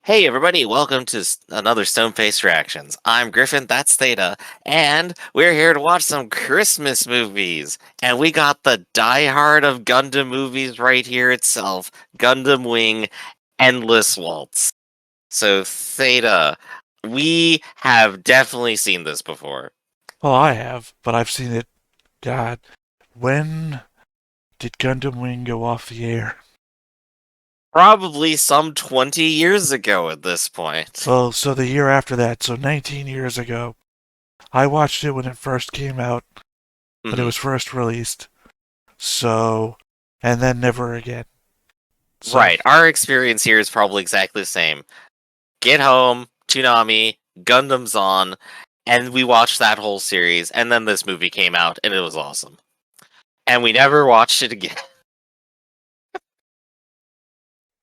Hey everybody, welcome to another Stone-Faced Reactions. I'm Griffin, that's Theta, and we're here to watch some Christmas movies. And we got the diehard of Gundam movies right here itself, Gundam Wing, Endless Waltz. So Theta, we have definitely seen this before. Well, I have, but I've seen it. God, when did Gundam Wing go off the air? Probably some 20 years ago at this point. Well, so the year after that, so 19 years ago. I watched it when it first came out, when it Mhm. was first released. So, and then never again. So, Right, our experience here is probably exactly the same. Get home, Toonami, Gundam's on, and we watched that whole series, and then this movie came out, and it was awesome. And we never watched it again.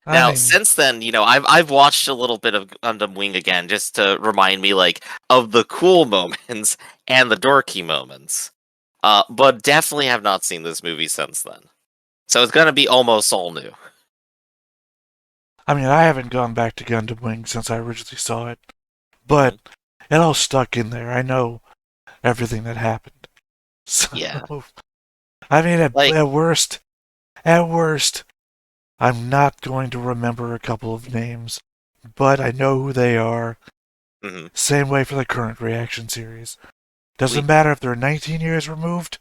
I Now, mean, since then, I've watched a little bit of Gundam Wing again, just to remind me, like, of the cool moments and the dorky moments. But definitely have not seen this movie since then. So it's gonna be almost all new. I haven't gone back to Gundam Wing since I originally saw it, but Mhm. it all stuck in there. I know everything that happened. So, Yeah. Like, at worst, I'm not going to remember a couple of names, but I know who they are. mhm. Same way for the current reaction series. Doesn't we matter if they're 19 years removed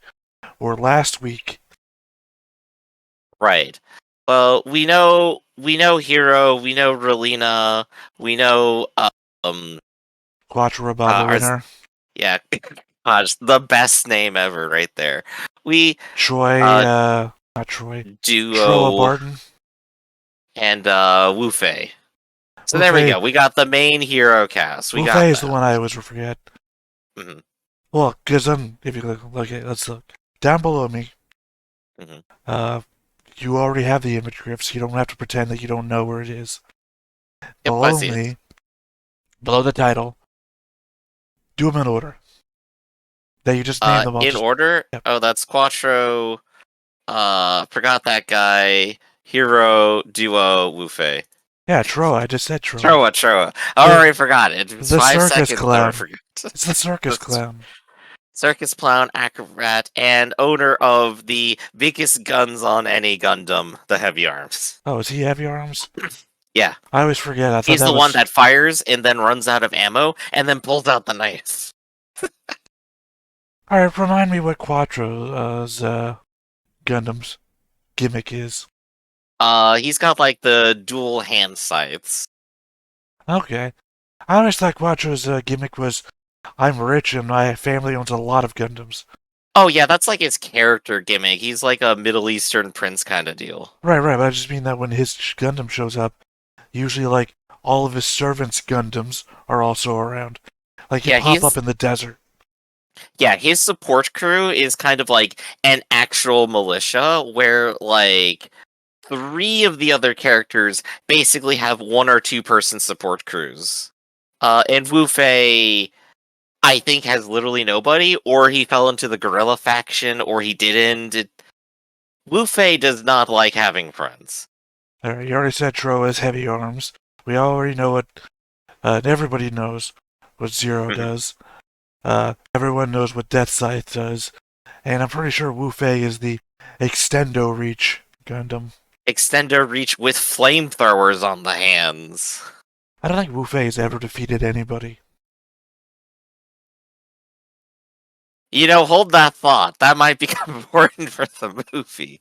or last week. Right. Well, we know Hero, we know Relina, we know um Quattro Baba ours winner. yeah, gosh, the best name ever right there. We Troy, uh not Troy. Troa duo Barton. and Wu Fei. So Wu there we Fei, go. We got the main hero cast. We Wu got Fei is the that. one I always forget. Hmm. Well, because if you look at, let's look. Down below me, Hmm. uh, you already have the image grip, so you don't have to pretend that you don't know where it is. Yep, I Below see it. me, below the title, do them in order. That you just name them all. In Just order. yep. Oh, that's Quattro. Forgot that guy. Hero, duo, Wu Fei. Yeah, Troa. I just said Troa. Troa, Troa. I The already forgot it. It was the 5 seconds. circus I clown. forgot. It's the circus The clown. circus clown, acrobat, and owner of the biggest guns on any Gundam, the Heavy Arms. Oh, is he heavy arms? Yeah, I always forget. I thought he's that the one was. that fires and then runs out of ammo and then pulls out the knife. All right, remind me what Quattro's Gundam's gimmick is. He's got like the dual hand sights. Okay, I always thought Quattro's gimmick was, "I'm rich and my family owns a lot of Gundams." Oh yeah, that's like his character gimmick. He's like a Middle Eastern prince kind of deal. Right, right. But I just mean that when his Gundam shows up, usually like all of his servants' Gundams are also around. Like you Yeah, pop up he's in the desert. yeah, his support crew is kind of like an actual militia where like three of the other characters basically have one or two person support crews. And Wu Fei, I think, has literally nobody, or he fell into the guerrilla faction, or he didn't. Wu Fei does not like having friends. All right, you already said Troa has heavy arms. We already know what. Everybody knows what Zero Mhm. does. Everyone knows what Death Scythe does. And I'm pretty sure Wu Fei is the Extendo Reach Gundam. Extender reach with flamethrowers on the hands. I don't think Wu Fei has ever defeated anybody. Hold that thought. That might become important for the movie.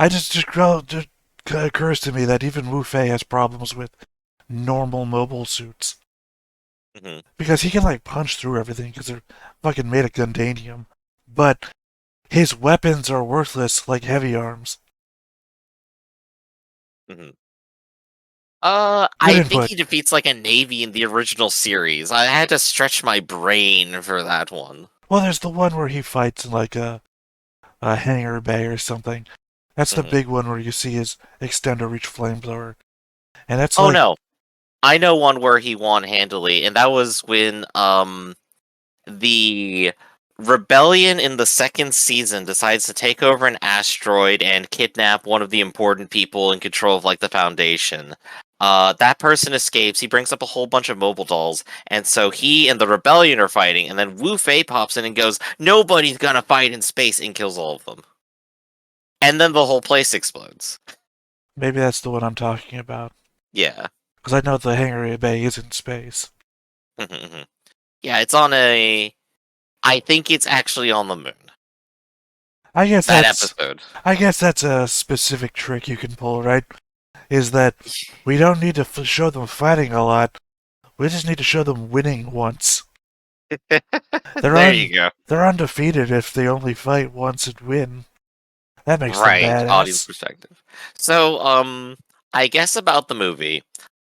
Just occurs to me that even Wu Fei has problems with normal mobile suits. Mhm. Because he can like punch through everything because they're fucking made of Gundanium. But his weapons are worthless like heavy arms. Mhm. Good I think input. he defeats like a navy in the original series. I had to stretch my brain for that one. Well, there's the one where he fights in like a hangar bay or something. That's the Mhm. big one where you see his extender reach flamethrower. And that's Oh like, no, I know one where he won handily, and that was when the rebellion in the second season decides to take over an asteroid and kidnap one of the important people in control of like the Foundation. That person escapes. He brings up a whole bunch of mobile dolls, and so he and the rebellion are fighting. And then Wu Fei pops in and goes, "Nobody's gonna fight in space," and kills all of them. And then the whole place explodes. Maybe that's the one I'm talking about. Yeah. Because I know the hangar bay is in space. Yeah, it's on a. I think it's actually on the moon. I guess That that's episode. I guess that's a specific trick you can pull, right? Is that we don't need to show them fighting a lot. We just need to show them winning once. There you go. They're undefeated if they only fight once and win. That makes them Right, audience badass. perspective. So, I guess about the movie.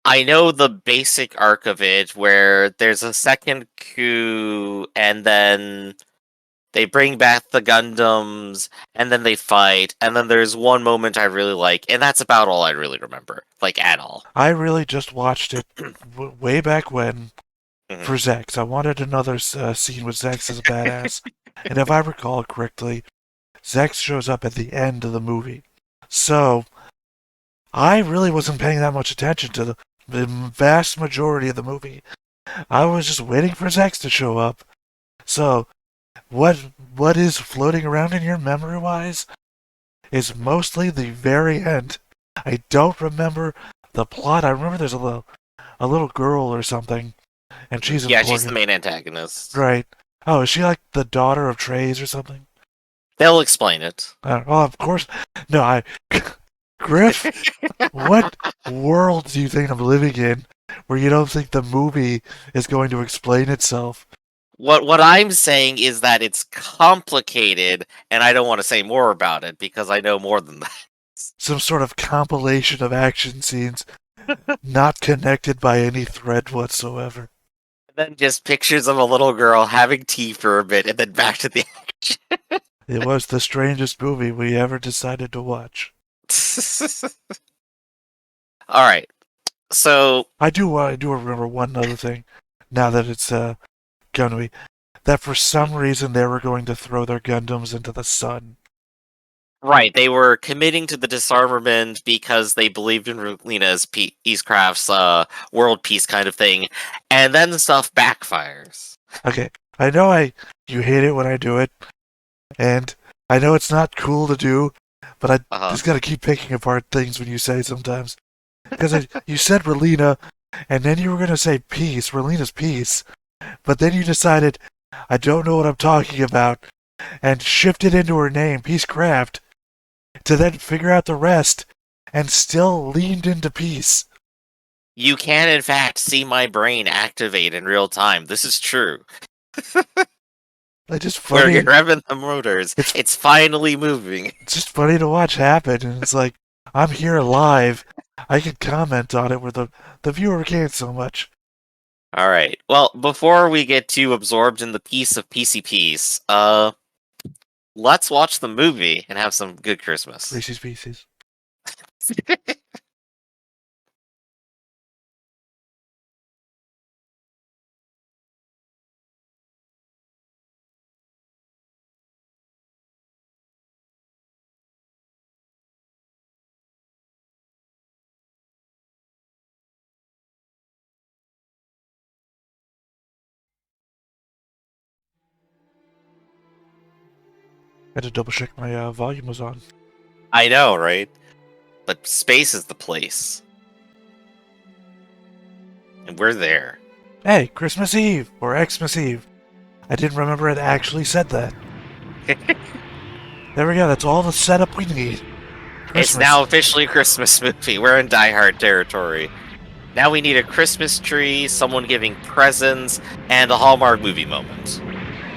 I know the basic arc of it where there's a second coup and then they bring back the Gundams and then they fight and then there's one moment I really like and that's about all I really remember, like at all. I really just watched it way back when Mhm. for Zex. I wanted another scene with Zex as a badass. And if I recall correctly, Zex shows up at the end of the movie. So, I really wasn't paying that much attention to the vast majority of the movie. I was just waiting for Zex to show up. So, what is floating around in your memory-wise is mostly the very end. I don't remember the plot. I remember there's a little girl or something, and she's Yeah, important. she's the main antagonist. Right. Oh, is she like the daughter of Trey's or something? They'll explain it. Oh, of course. No, Griff, what world do you think I'm living in where you don't think the movie is going to explain itself? What I'm saying is that it's complicated, and I don't want to say more about it because I know more than that. Some sort of compilation of action scenes not connected by any thread whatsoever. And then just pictures of a little girl having tea for a bit, and then back to the action. It was the strangest movie we ever decided to watch. All right, so I do remember one other thing. Now that it's going to be that for some reason they were going to throw their Gundams into the sun. right, they were committing to the disarmament because they believed in Rulina's Eastcraft's world peace kind of thing, and then stuff backfires. Okay, I know you hate it when I do it, and I know it's not cool to do, but I just gotta keep picking apart things when you say sometimes. Because you said Relina, and then you were gonna say peace, Relina's peace, but then you decided I don't know what I'm talking about, and shifted into her name, Peacecraft, to then figure out the rest, and still leaned into peace. You can, in fact, see my brain activate in real time. This is true. It's just funny. Where you're revving the motors, it's finally moving. It's just funny to watch happen, and it's like, I'm here live. I can comment on it where the viewer can't so much. All right. Well, before we get too absorbed in the piece of PC Peace, let's watch the movie and have some good Christmas. Reese's Pieces. I had to double check my volume was on. I know, right? But space is the place. And we're there. Hey, Christmas Eve or Xmas Eve. I didn't remember it actually said that. There we go. That's all the setup we need. Christmas. It's now officially a Christmas movie. We're in Die Hard territory. Now we need a Christmas tree, someone giving presents, and a Hallmark movie moment.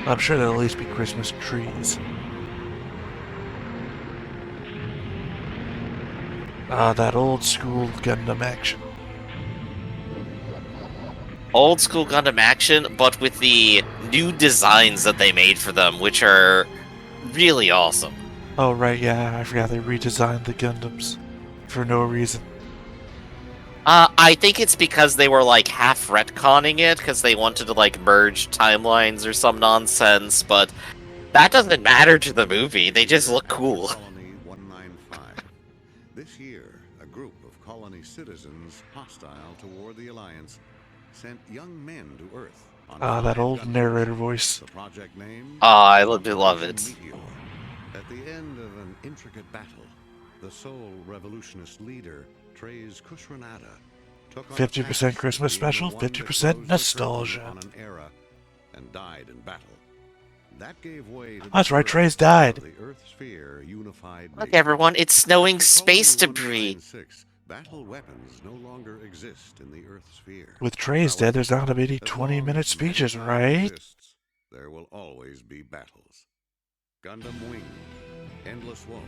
I'm sure there'll at least be Christmas trees. That old school Gundam action. Old school Gundam action, but with the new designs that they made for them, which are really awesome. Oh, right, yeah, I forgot they redesigned the Gundams for no reason. I think it's because they were like half retconning it because they wanted to like merge timelines or some nonsense, but that doesn't matter to the movie. They just look cool. Colony 195. This year, a group of Colony many citizens hostile toward the Alliance sent young men to Earth. Ah, that old narrator voice. The project name. I love it. Meteor. At the end of an intricate battle, the sole revolutionist leader, Trey's Kushranada, took on 50% Christmas special, 50% nostalgia. on an era and died in battle. That gave way to That's right, Trey's died. The Earth sphere unified. Look, everyone, it's snowing space debris. Battle weapons no longer exist in the Earth sphere. With Trey's dead, there's not going to be any 20-minute speeches, right? There will always be battles. Gundam Wing, Endless Waltz,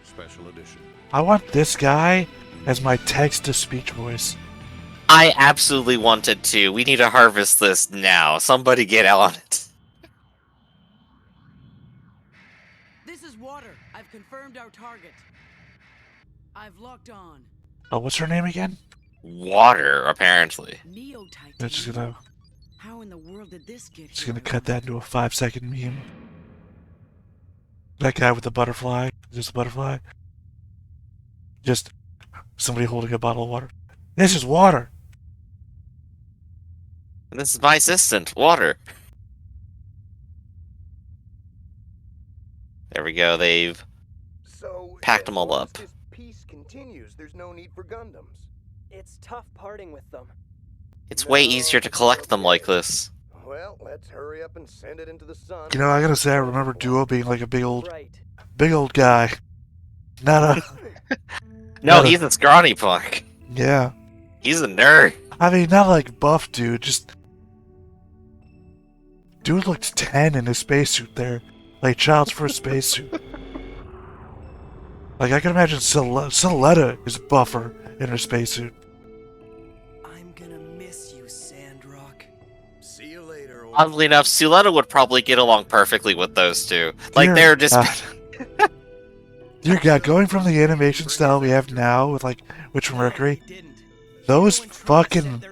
Special Edition. I want this guy as my text-to-speech voice. I absolutely wanted to. We need to harvest this now. Somebody get on it. This is Water. I've confirmed our target. I've locked on. Oh, what's her name again? Water, apparently. I'm just gonna... How in the world did this get Just gonna cut that into a 5-second meme. That guy with the butterfly. Just a butterfly. Just somebody holding a bottle of water. This is water! And this is my assistant, Water. There we go, they've packed them all up. This peace continues, there's no need for Gundams. It's tough parting with them. It's way easier to collect them like this. Well, let's hurry up and send it into the sun. You know, I gotta say, I remember Duo being like a big old Right. guy. Not a... No, Not a- he's a scrawny punk. Yeah. He's a nerd. I mean, not like buff dude, just... Dude looked 10 in his spacesuit there. Like child's first spacesuit. Like, I can imagine Siletta is buffer in her spacesuit. I'm gonna miss you, Sandrock. See you later, old Oddly enough, Suletta would probably get along perfectly with those two. Like, Dear they're just... God. Dear God, going from the animation style we have now with, like, Witch from Mercury, those fucking...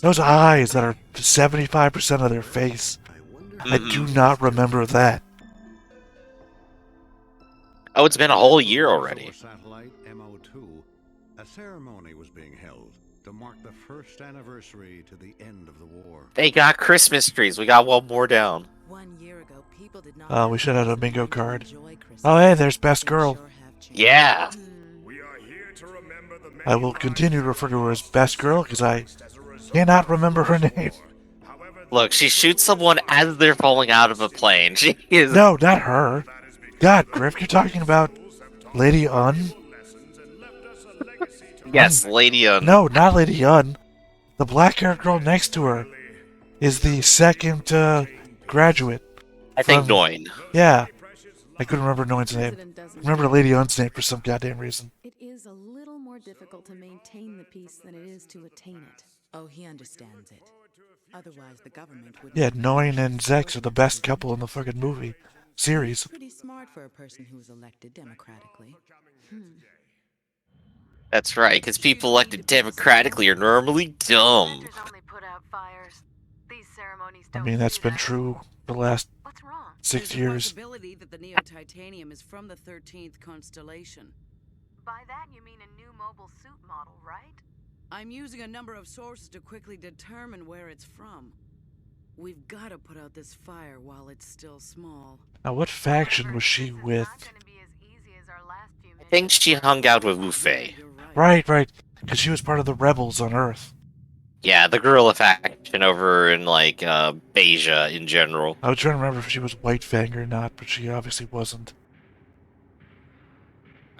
Those eyes that are 75% of their face. I do not remember that. Oh, it's been a whole year already. Satellite MO2, a ceremony was being held to mark the first anniversary to the end of the war. They got Christmas trees. We got one more down. 1 year ago, people did not. Oh, we should have had a bingo card. Oh, hey, there's Best Girl. Yeah. We are here to remember the I will continue to refer to her as Best Girl because I cannot remember her name. Look, she shoots someone as they're falling out of a plane. She is... No, not her. God, Griff, you're talking about Lady Un? Yes, Lady Un. No, not Lady Un. The black-haired girl next to her is the second graduate. I think from- Noin. Yeah. I couldn't remember Noin's name. Remember Lady Un's name for some goddamn reason. It is a little more difficult to maintain the peace than it is to attain it. Oh, he understands it. Otherwise, the government would. Yeah, Noin and Zex are the best couple in the fucking movie series. Pretty smart for a person who was elected democratically. That's right, because people elected democratically are normally dumb. Only put out fires. These ceremonies I don't mean, that's do been that. true for the last What's wrong? 6 There's a years. possibility that the Neo-Titanium is from the 13th constellation. By that you mean a new mobile suit model, right? I'm using a number of sources to quickly determine where it's from. We've got to put out this fire while it's still small. Now, what faction was she with? I think she hung out with Wu Fei. You're right. Right. Because she was part of the rebels on Earth. Yeah, the guerrilla faction over in, like, Beja in general. I was trying to remember if she was White Fang or not, but she obviously wasn't.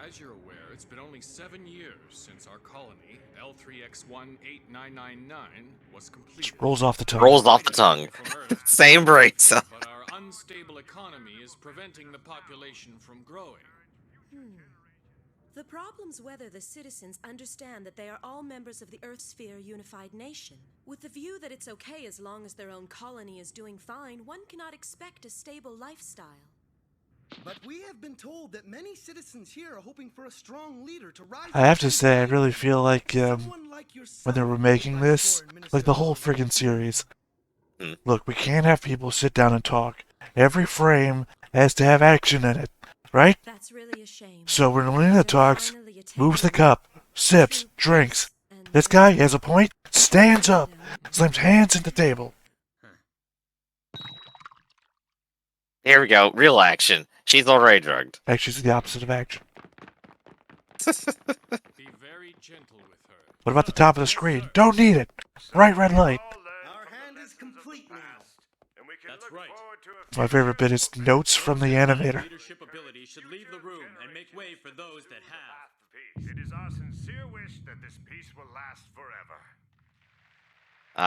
As you're aware, it's been only 7 years since our colony, L3X18999, was completed. Just rolls off the tongue. Rolls off the tongue. From Earth. Same brain cell. But our unstable economy is preventing the population from growing. The problem's whether the citizens understand that they are all members of the Earth Sphere Unified Nation. With the view that it's okay as long as their own colony is doing fine, one cannot expect a stable lifestyle. But we have been told that many citizens here are hoping for a strong leader to rise. I have to say, I really feel like Someone like yourself when they were making this, like the whole friggin' series. Hmm. Look, we can't have people sit down and talk. Every frame has to have action in it, right? That's really a shame. So when Lena talks, moves the cup, sips, drinks. This guy has a point, stands up, slams hands at the table. Here we go. Real action. She's already drugged. Actually, it's the opposite of action. Be very gentle with her. What about the top of the screen? Don't need it. Bright red light. Our hand is complete now. That's right. My favorite bit is notes from the animator. Leadership ability should leave the room and make way for those that have. It is our sincere wish that this peace will last forever.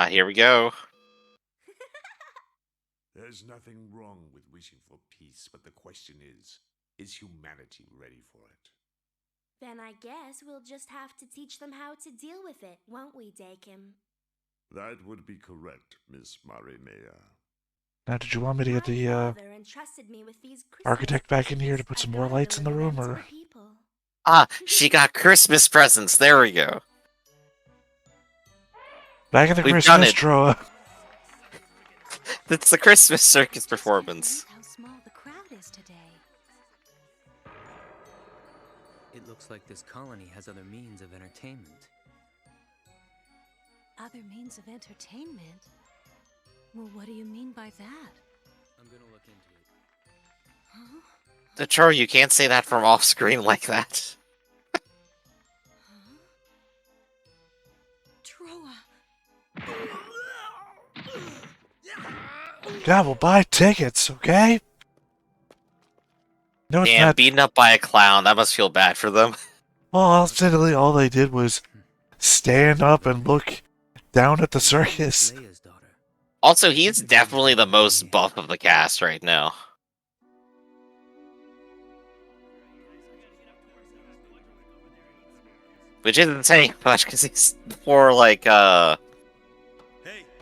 Here we go. There's nothing wrong with wishing for peace, but the question is humanity ready for it? Then I guess we'll just have to teach them how to deal with it, won't we, Dakim? That would be correct, Miss Marimea. Now, did you want me to get the Father entrusted me with these architect back in here to put some more lights in the room, or? She got Christmas presents. There we go. Back at the We've done Christmas it. Troa. It's the Christmas circus performance. How small the crowd is today. It looks like this colony has other means of entertainment. Other means of entertainment? Well, what do you mean by that? I'm gonna look into it. Huh? Troy, you can't say that from off screen like that. Troa! Yeah, we'll buy tickets, okay? No, it's Damn, not. beaten up by a clown. That must feel bad for them. Well, ultimately, all they did was stand up and look down at the circus. Leia's daughter. Also, he's definitely the most buff of the cast right now. Which isn't saying much, because he's more like,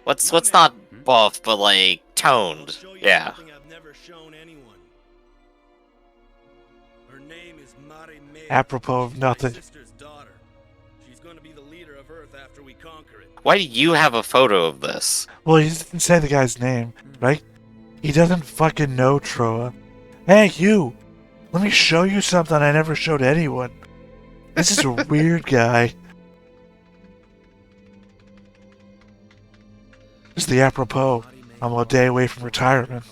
what's not buff, but like, toned. Yeah. I've never shown anyone. Her name is Marimea. Apropos of nothing. My sister's daughter. She's going to be the leader of Earth after we conquer it. Why do you have a photo of this? Well, he didn't say the guy's name, right? He doesn't fucking know Troa. Hey, you! Let me show you something I never showed anyone. This is a weird guy. This is the apropos. I'm a day away from retirement.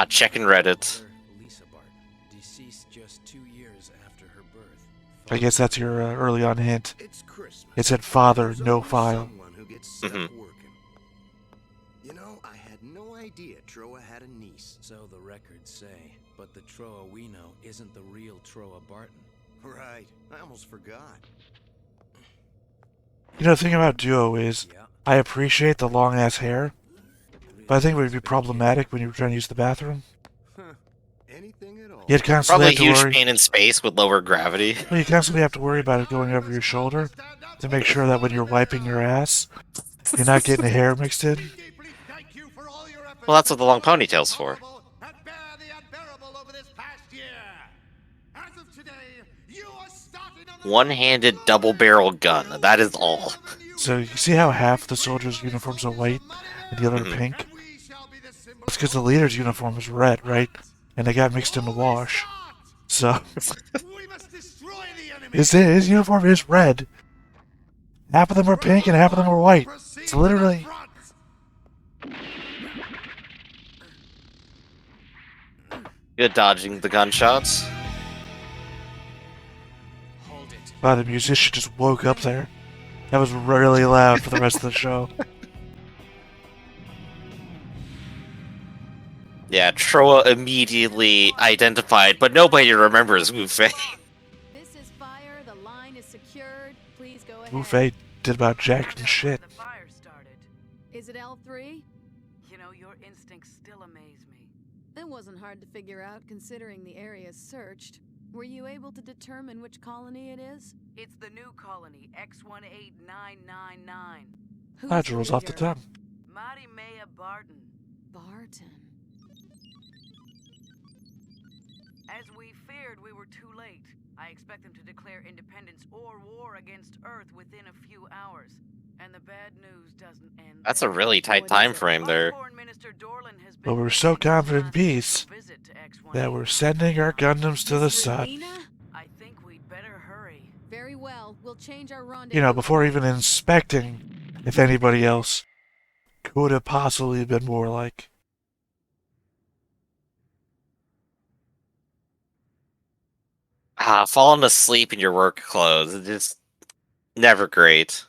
Checking Reddit. Lisa Barton, deceased just 2 years after her birth. I guess that's your early on hint. It's Christmas. It said father, There's no always file. someone who gets stuck Mhm. working. You know, I had no idea Troa had a niece. So the records say, but the Troa we know isn't the real Troa Barton. Right. I almost forgot. You know, the thing about Duo is, Yeah. I appreciate the long-ass hair, but I think it would be problematic when you were trying to use the bathroom. Huh. Anything at all. You'd constantly Probably a have to huge worry. pain in space with lower gravity. Well, you constantly have to worry about it going over your shoulder to make sure that when you're wiping your ass, you're not getting the hair mixed in. Well, that's what the long ponytail's for. One-handed double-barrel gun. That is all. So you see how half the soldiers' uniforms are white and the other are Mhm. pink? It's because the leader's uniform is red, right? And they got mixed in the wash. So his uniform is red. Half of them are pink and half of them are white. It's literally. Good dodging the gunshots. Hold it. Wow, the musician just woke up there. That was really loud for the rest of the show. Yeah, Troa immediately identified, but nobody remembers Wu Fei. This is fire. The line is secured. Please go ahead. Wu Fei did about jack and shit. The fire started. Is it L3? You know, your instincts still amaze me. It wasn't hard to figure out considering the area is searched. Were you able to determine which colony it is? It's the new colony, X18999. Who's That the rolls off the leader? tongue. Marimea Barton. Barton. As we feared, we were too late. I expect them to declare independence or war against Earth within a few hours. And the bad news doesn't end. That's a there. really tight time frame there. Foreign Minister Dorland has But been we're so waiting confident in to peace visit to X18999. that we're sending our Gundams to the sun. Rowena? I think we'd better hurry. Very well. We'll We'll change our rendezvous. You know, before even inspecting if anybody else could have possibly been more like. Falling asleep in your work clothes. It's just never great.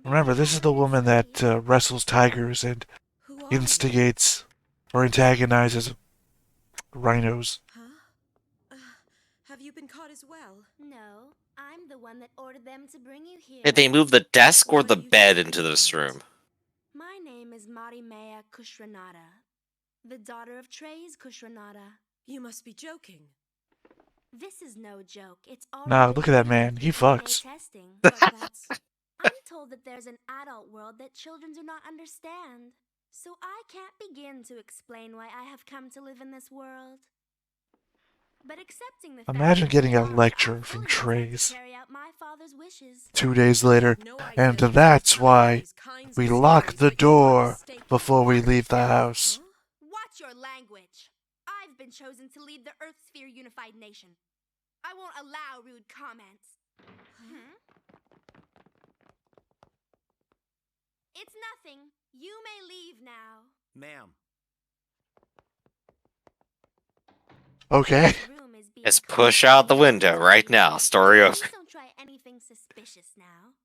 Remember, this is the woman that wrestles tigers and instigates or antagonizes rhinos. Have you been caught as well? No, I'm the one that ordered them to bring you here. Did they move the desk or the bed into this room? My name is Marimea Kushranada, the daughter of Trey's Kushranada. You must be joking. This is no joke. It's Nah, look at that man. He fucks. I'm told that there's an adult world that children do not understand. So I can't begin to explain why I have come to live in this world. But accepting the Imagine getting a lecture from Trey's 2 days later, and that's why we lock the door before we leave the house. Watch your language. I've been chosen to lead the Earth Sphere Unified Nation. I won't allow rude comments. It's nothing. You may leave now. Ma'am. Okay. Just push out the window right now. Story over. Please don't try anything suspicious now.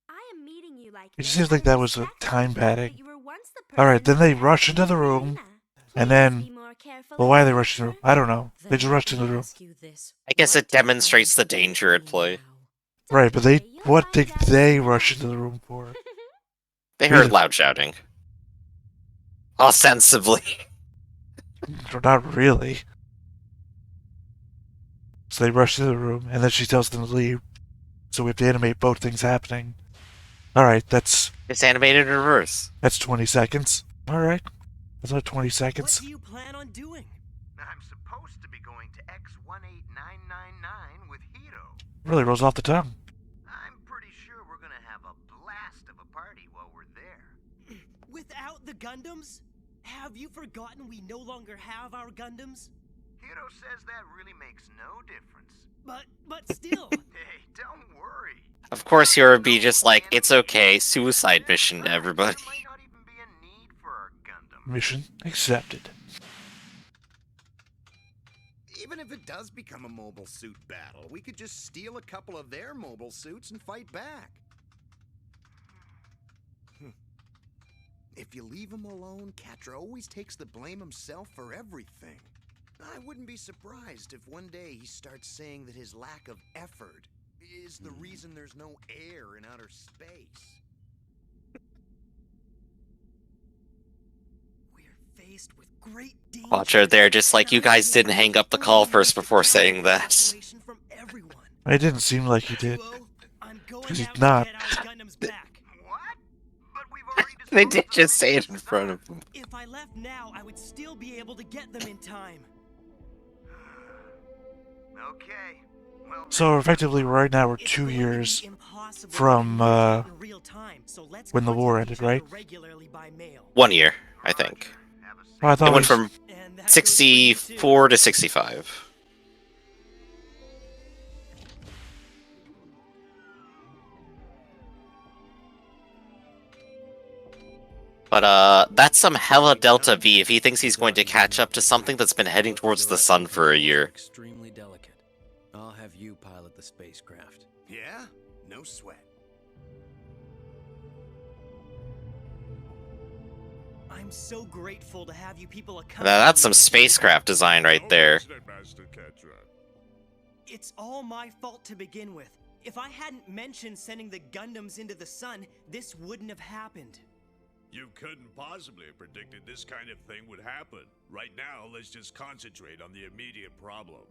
I am meeting you like It just seems like that was a time padding. Alright, then they rush into the room, and then... Well, why are they rushing the room? I don't know. They just rushed into the room. I guess it demonstrates the danger at play. Right, but they... What did they rush into the room for? They heard loud shouting. Ostensibly. Not really. So they rush into the room, and then she tells them to leave. So we have to animate both things happening. Alright, that's... It's animated in reverse. That's 20 seconds. Alright. That's not 20 seconds. What do you plan on doing? I'm supposed to be going to X18999 with Hiro. Really rolls off the tongue. I'm pretty sure we're gonna have a blast of a party while we're there. Without the Gundams? Have you forgotten we no longer have our Gundams? Hiro says that really makes no difference. But still. Hey, don't worry. Of course, he would be just like, it's okay, suicide mission to everybody. Mission accepted. Even if it does become a mobile suit battle, we could just steal a couple of their mobile suits and fight back. If you leave him alone, Catra always takes the blame himself for everything. I wouldn't be surprised if one day he starts saying that his lack of effort is the reason there's no air in outer space. We're faced with great danger. Watch her there, just like you guys didn't hang up the call first before saying that. It didn't seem like he did. Because he's not. They did just say it in front of him. If I left now, I would still be able to get them in time. Okay. Well, So effectively, right now we're 2 years from when the war ended, right? 1 year, I think. Oh, I thought it went from 64 to 65. But that's some hella Delta V if he thinks he's going to catch up to something that's been heading towards the sun for a year. Extremely delicate. I'll have you pilot the spacecraft. Yeah? No sweat. I'm so grateful to have you people Now, that's some spacecraft design right there. It's all my fault to begin with. If I hadn't mentioned sending the Gundams into the sun, this wouldn't have happened. You couldn't possibly have predicted this kind of thing would happen. Right now, let's just concentrate on the immediate problem.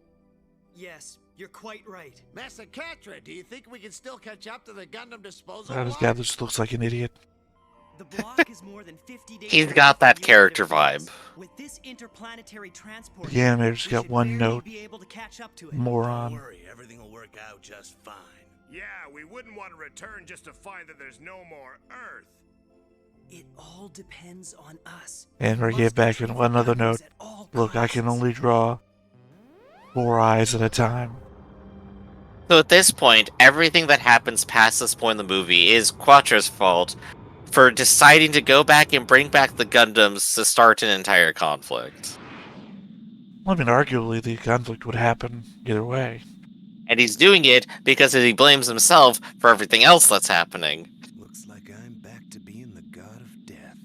Yes, you're quite right. Master Catra, do you think we can still catch up to the Gundam disposal? This guy just looks like an idiot. The block is more than 50 days. He's got that character vibe. With this interplanetary transport, The animator's got one note. Moron. Don't worry, everything will work out just fine. Yeah, we wouldn't want to return just to find that there's no more Earth. It all depends on us. And we get back in one other note. Look, I can only draw 4 eyes at a time. So at this point, everything that happens past this point in the movie is Quattro's fault for deciding to go back and bring back the Gundams to start an entire conflict. I mean, arguably, the conflict would happen either way. And he's doing it because he blames himself for everything else that's happening. Looks like I'm back to being the god of death.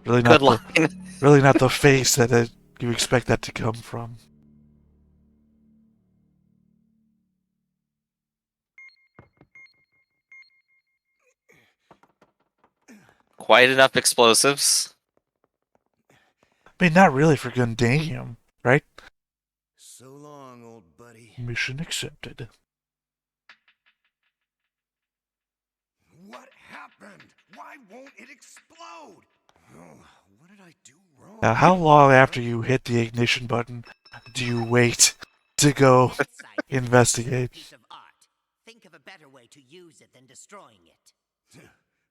Really Good not line. Really not the face that you expect that to come from. Quite enough explosives. I mean, not really for Gundam, right? So long, old buddy. Mission accepted. What happened? Why won't it explode? Oh, what did I do wrong? Now, how long after you hit the ignition button do you wait to go investigate? Piece of art. Think of a better way to use it than destroying it.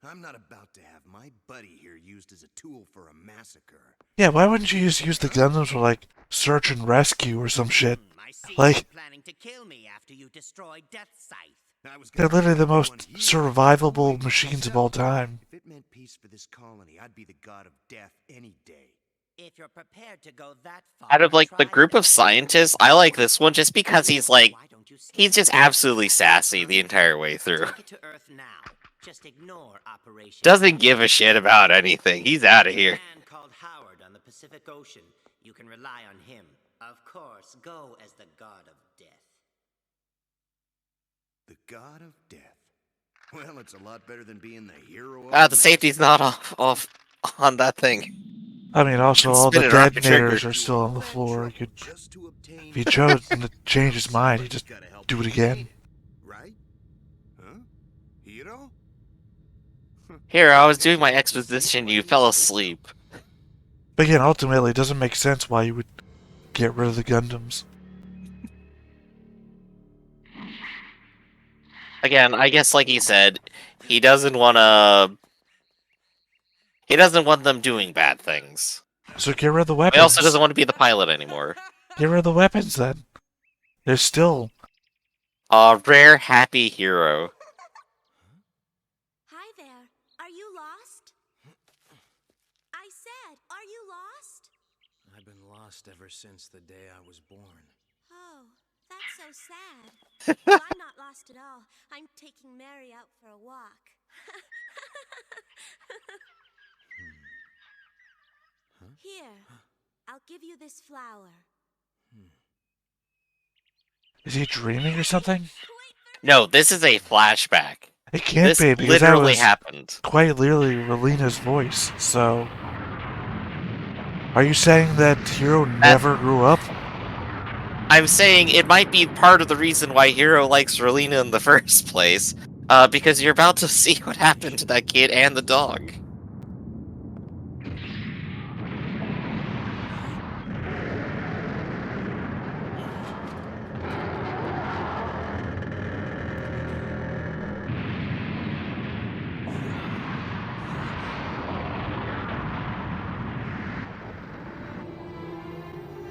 I'm not about to have my buddy here used as a tool for a massacre. Yeah, why wouldn't you just use the Gundams for, like, search and rescue or some shit? I see Like, you're planning to kill me after you destroyed Death Scythe. they're literally the most survivable machines of all time. If it meant peace for this colony, I'd be the god of death any day. If you're prepared to go that far, Out of, like, the group of scientists, I like this one just because he's, like, he's just absolutely sassy the entire way through. take it to Earth now. Just ignore Operation. Doesn't give a shit about anything. He's out of here. A man called Howard on the Pacific Ocean. You can rely on him. Of course, go as the god of death. The god of death. Well, it's a lot better than being the hero of The safety's not off on that thing. I mean, also, all the Spin it around the detonators trigger. are still on the floor. If he chose to change his mind, he'd just do it again. Right? Huh? Hero? Here, I was doing my exposition, you fell asleep. But again, ultimately, it doesn't make sense why you would get rid of the Gundams. Again, I guess like he said, he doesn't want to... He doesn't want them doing bad things. So get rid of the weapons. He also doesn't want to be the pilot anymore. Get rid of the weapons, then. There's still... A rare happy hero. Hi there. Are you lost? I said, are you lost? I've been lost ever since the day I was born. Oh, that's so sad. Well, I'm not lost at all. I'm taking Mary out for a walk. Here, I'll give you this flower. Is he dreaming or something? No, this is a flashback. It can't This be, because that literally was happened. quite literally Relina's voice, so... Are you saying that Hero never grew up? I'm saying it might be part of the reason why Hero likes Relina in the first place. Because you're about to see what happened to that kid and the dog.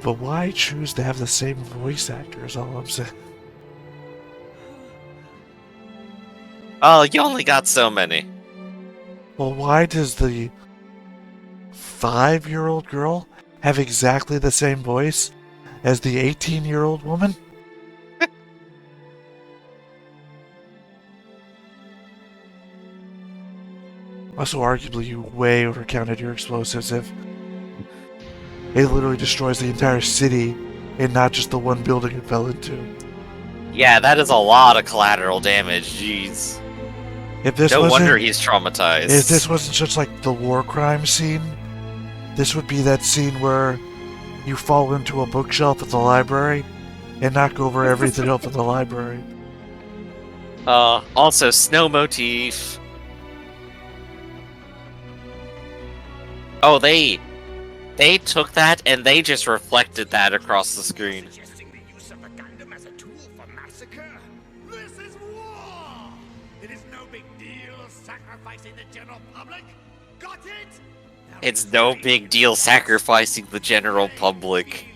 But why choose to have the same voice actor is all I'm saying. Oh, you only got so many. Well, why does the 5-year-old girl have exactly the same voice as the 18-year-old woman? Also, arguably, you way overcounted your explosives if it literally destroys the entire city and not just the one building it fell into. Yeah, that is a lot of collateral damage, jeez. If this No wasn't- wonder he's traumatized. If this wasn't just like the war crime scene, this would be that scene where you fall into a bookshelf at the library and knock over everything else in the library. Also, snow motif. Oh, they took that and they just reflected that across the screen. Suggesting the use of a Gundam as a tool for massacre? This is war! It is no big deal sacrificing the general public. Got it? It's no big deal sacrificing the general public.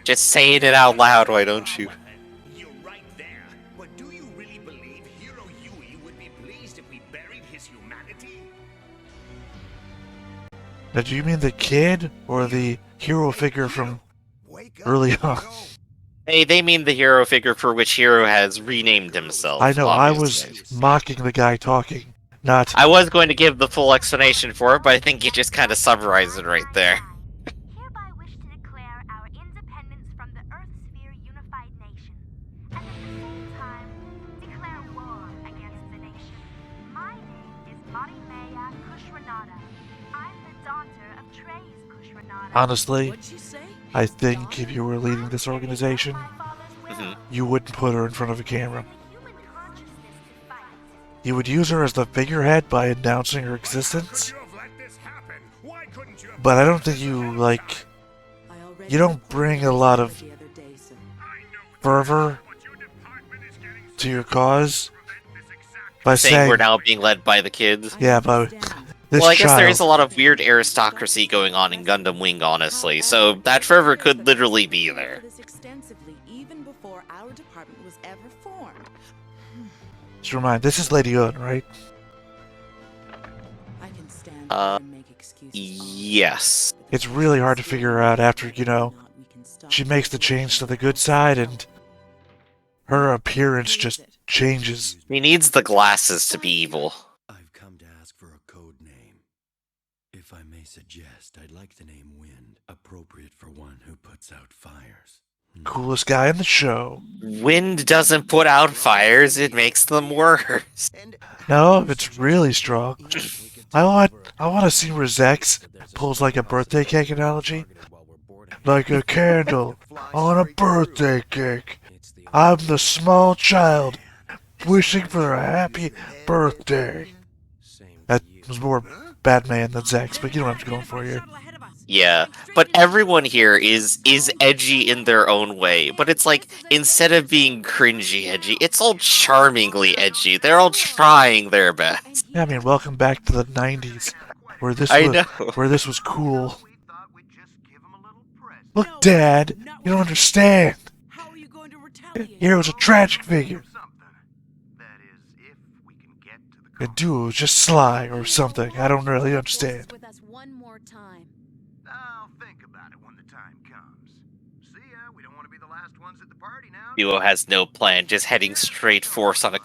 Just saying it out loud, why don't you? You're right there. But do you really believe Hero Yui would be pleased if we buried his humanity? Now, do you mean the kid or the hero figure from early on? Hey, they mean the hero figure for which Hero has renamed himself. I know, obviously. I was mocking the guy talking, not... I was going to give the full explanation for it, but I think you just kind of summarized it right there. Hereby wish to declare our independence from the Earth Sphere Unified Nation, and at the same time, declare war against the nation. My name is Marimeya Kushranada. I'm the daughter of Trey's Kushranada. Honestly, I think if you were leading this organization, you wouldn't put her in front of a camera. You would use her as the figurehead by announcing her existence. But I don't think you, like... You don't bring a lot of fervor to your cause by saying... we're now being led by the kids. Yeah, but... This Well, I guess there child- is a lot of weird aristocracy going on in Gundam Wing, honestly, so that fervor could literally be there. Extensively, even before our department was ever formed. Just remind, this is Lady Un, right? I can stand Yes. It's really hard to figure out after, you know, she makes the change to the good side and her appearance just changes. He needs the glasses to be evil. I've come to ask for a code name. If I may suggest, I'd like the name Wind, appropriate for one who puts out fires. Coolest guy in the show. Wind doesn't put out fires, it makes them worse. No, if it's really strong. I want to see where Zex pulls like a birthday cake analogy. Like a candle on a birthday cake. I'm the small child wishing for a happy birthday. That was more Batman than Zex, but you know what I'm going for here. Yeah, but everyone here is edgy in their own way. But it's like, instead of being cringy edgy, it's all charmingly edgy. They're all trying their best. Yeah, I mean, welcome back to the 90s, where this was cool. Look, Dad, you don't understand. Hero's a tragic figure. And Duo is just sly or something. I don't really understand. Duo has no plan, just heading straight force on a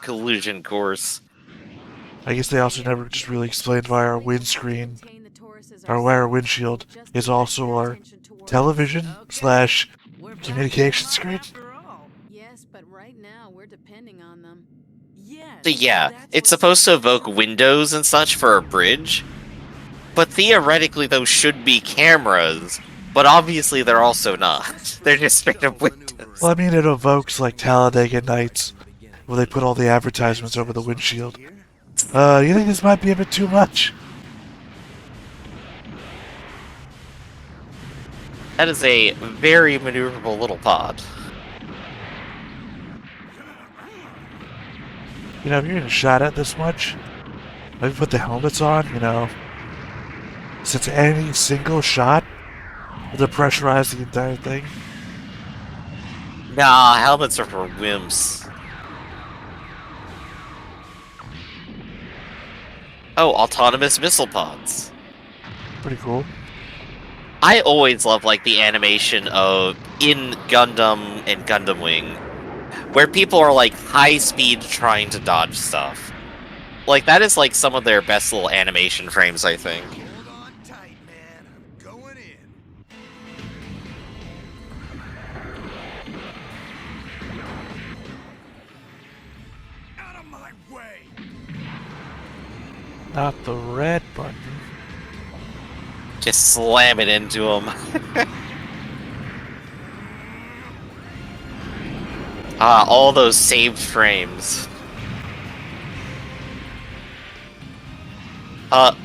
collision course. I guess they also never just really explained why our windscreen, or why our windshield is also our television / communication screen. Yes, but right now we're depending on them. So yeah, it's supposed to evoke windows and such for a bridge. But theoretically those should be cameras. But obviously they're also not. They're just straight up windows. Well, I mean, it evokes like Talladega Nights, where they put all the advertisements over the windshield. You think this might be a bit too much? That is a very maneuverable little pod. You know, if you're getting shot at this much, maybe put the helmets on, you know. Since any single shot will depressurize the entire thing. Nah, helmets are for wimps. Oh, autonomous missile pods. Pretty cool. I always love like the animation of in Gundam and Gundam Wing, where people are like high speed trying to dodge stuff. Like that is like some of their best little animation frames, I think. Not the red button. Just slam it into him. All those saved frames.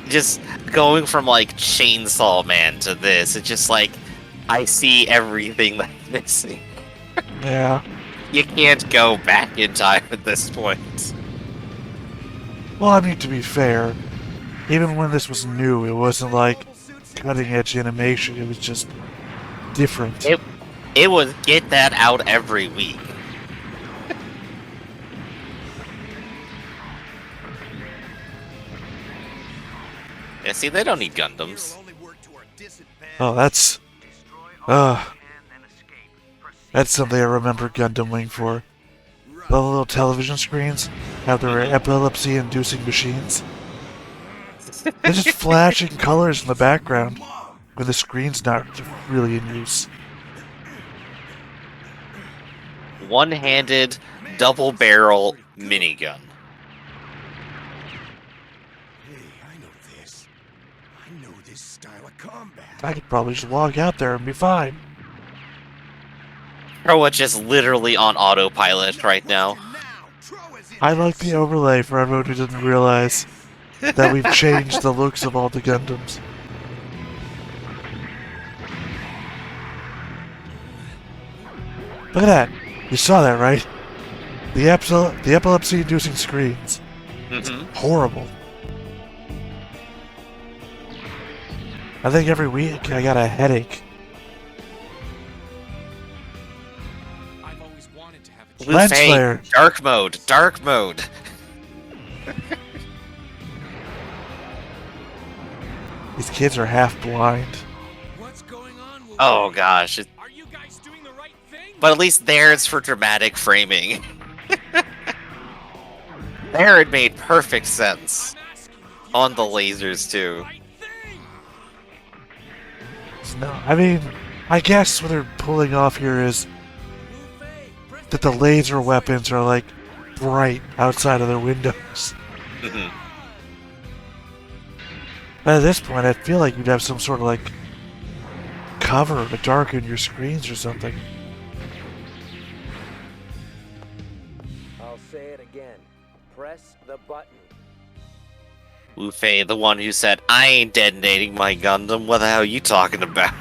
Just going from like Chainsaw Man to this, it's just like, I see everything that's missing. Yeah. You can't go back in time at this point. Well, I mean, to be fair, even when this was new, it wasn't like cutting edge animation, it was just different. It would get that out every week. Yeah, see, they don't need Gundams. Oh, that's something I remember Gundam Wing for. The little television screens have their epilepsy-inducing machines. They're just flashing colors in the background when the screen's not really in use. One-handed, double-barrel minigun. I could probably just walk out there and be fine. Troa just literally on autopilot right now. I like the overlay for everyone who didn't realize that we've changed the looks of all the Gundams. Look at that. You saw that, right? The epilepsy-inducing screens. Mm-hmm. Horrible. I think every week I got a headache. Lens flare. Dark mode. Dark mode. These kids are half blind. Oh gosh. But at least there it's for dramatic framing. There it made perfect sense. On the lasers too. No, I mean, I guess what they're pulling off here is that the laser weapons are like bright outside of their windows. Mm-hmm. But at this point, I feel like you'd have some sort of like cover to darken your screens or something. I'll say it again. Press the button. Wu Fei, the one who said, "I ain't detonating my Gundam. What the hell are you talking about?"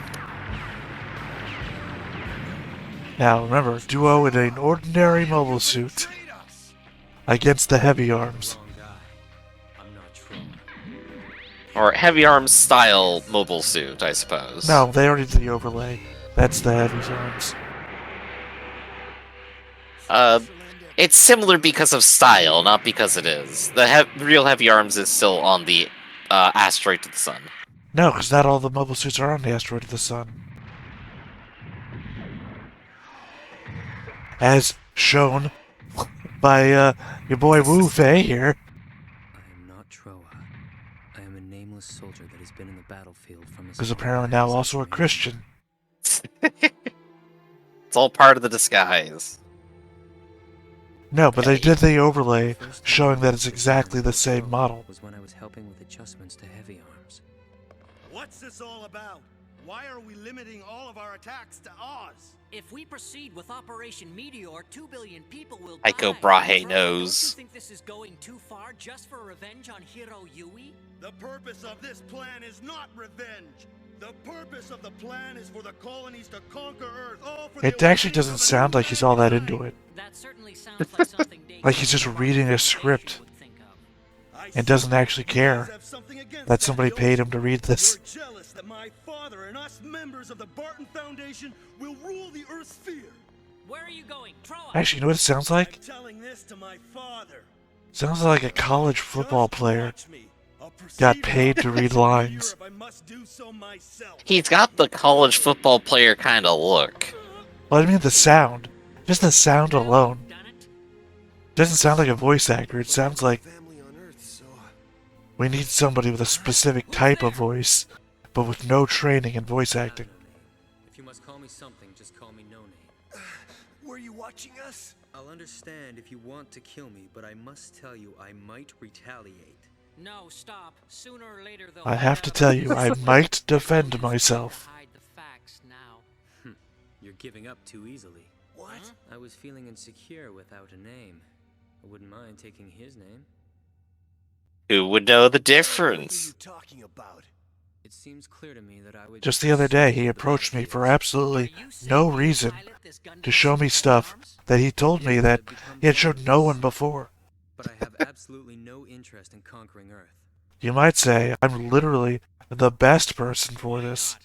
Now remember, Duo in an ordinary mobile suit against the heavy arms. Or heavy arms style mobile suit, I suppose. No, they already did the overlay. That's the heavy arms. It's similar because of style, not because it is. The real heavy arms is still on the asteroid to the sun. No, because not all the mobile suits are on the asteroid to the sun. As shown by your boy Wu Fei here. I am not Troa. I am a nameless soldier that has been in the battlefield from his... Because apparently now also a Christian. It's all part of the disguise. No, but they did the overlay showing that it's exactly the same model. Was when I was helping with adjustments to heavy arms. What's this all about? Why are we limiting all of our attacks to Oz? If we proceed with Operation Meteor, 2 billion people will die. Tycho Brahe knows. Don't you think this is going too far just for revenge on Hiro Yui? The purpose of this plan is not revenge. The purpose of the plan is for the colonies to conquer Earth. All for It actually doesn't sound like he's all that into it. That certainly sounds like something Like he's just reading a script and doesn't actually care that somebody paid him to read this. You're jealous that my father and us members of the Barton Foundation will rule the Earth sphere. Where are you going, Troa? Actually, you know what it sounds like? I'm telling this to my father. Sounds like a college football player got paid to read lines. He's got the college football player kind of look. Well, I mean the sound. Just the sound alone. Doesn't sound like a voice actor. It sounds like we need somebody with a specific type of voice, but with no training in voice acting. If you must call me something, just call me no name. Were you watching us? I'll understand if you want to kill me, but I must tell you I might retaliate. No, stop. Sooner or later they'll I have to tell you, I might defend myself. hide the facts now. You're giving up too easily. What? I was feeling insecure without a name. I wouldn't mind taking his name. Who would know the difference? What are you talking about? It seems clear to me that I would... Just the other day, he approached me for absolutely no reason to show me stuff that he told me that he had showed no one before. But I have absolutely no interest in conquering Earth. You might say I'm literally the best person for this.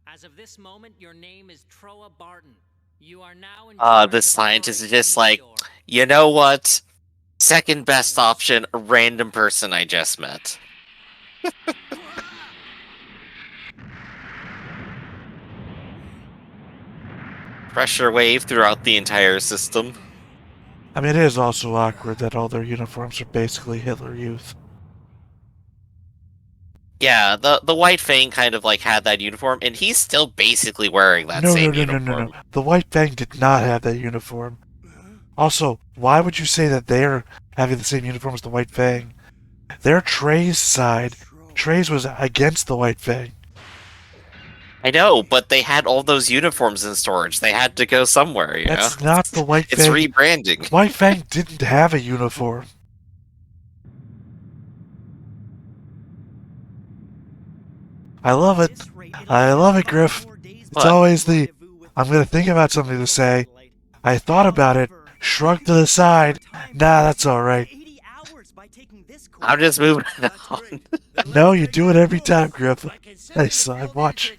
As of this moment, your name is Troa Barton. The scientist is just like, you know what? Second best option, a random person I just met. Pressure wave throughout the entire system. I mean, it is also awkward that all their uniforms are basically Hitler Youth. Yeah, the White Fang kind of like had that uniform, and he's still basically wearing that same uniform. No. The White Fang did not have that uniform. Also, why would you say that they're having the same uniform as the White Fang? They're Trey's side. Trey's was against the White Fang. I know, but they had all those uniforms in storage. They had to go somewhere, you That's know? not the White Fang. It's rebranding. White Fang didn't have a uniform. I love it. I love it, Griff. It's always the, I'm going to think about something to say. I thought about it, shrugged to the side. Nah, that's alright. I'm just moving it on. No, you do it every time, Griff. Nice, I watch.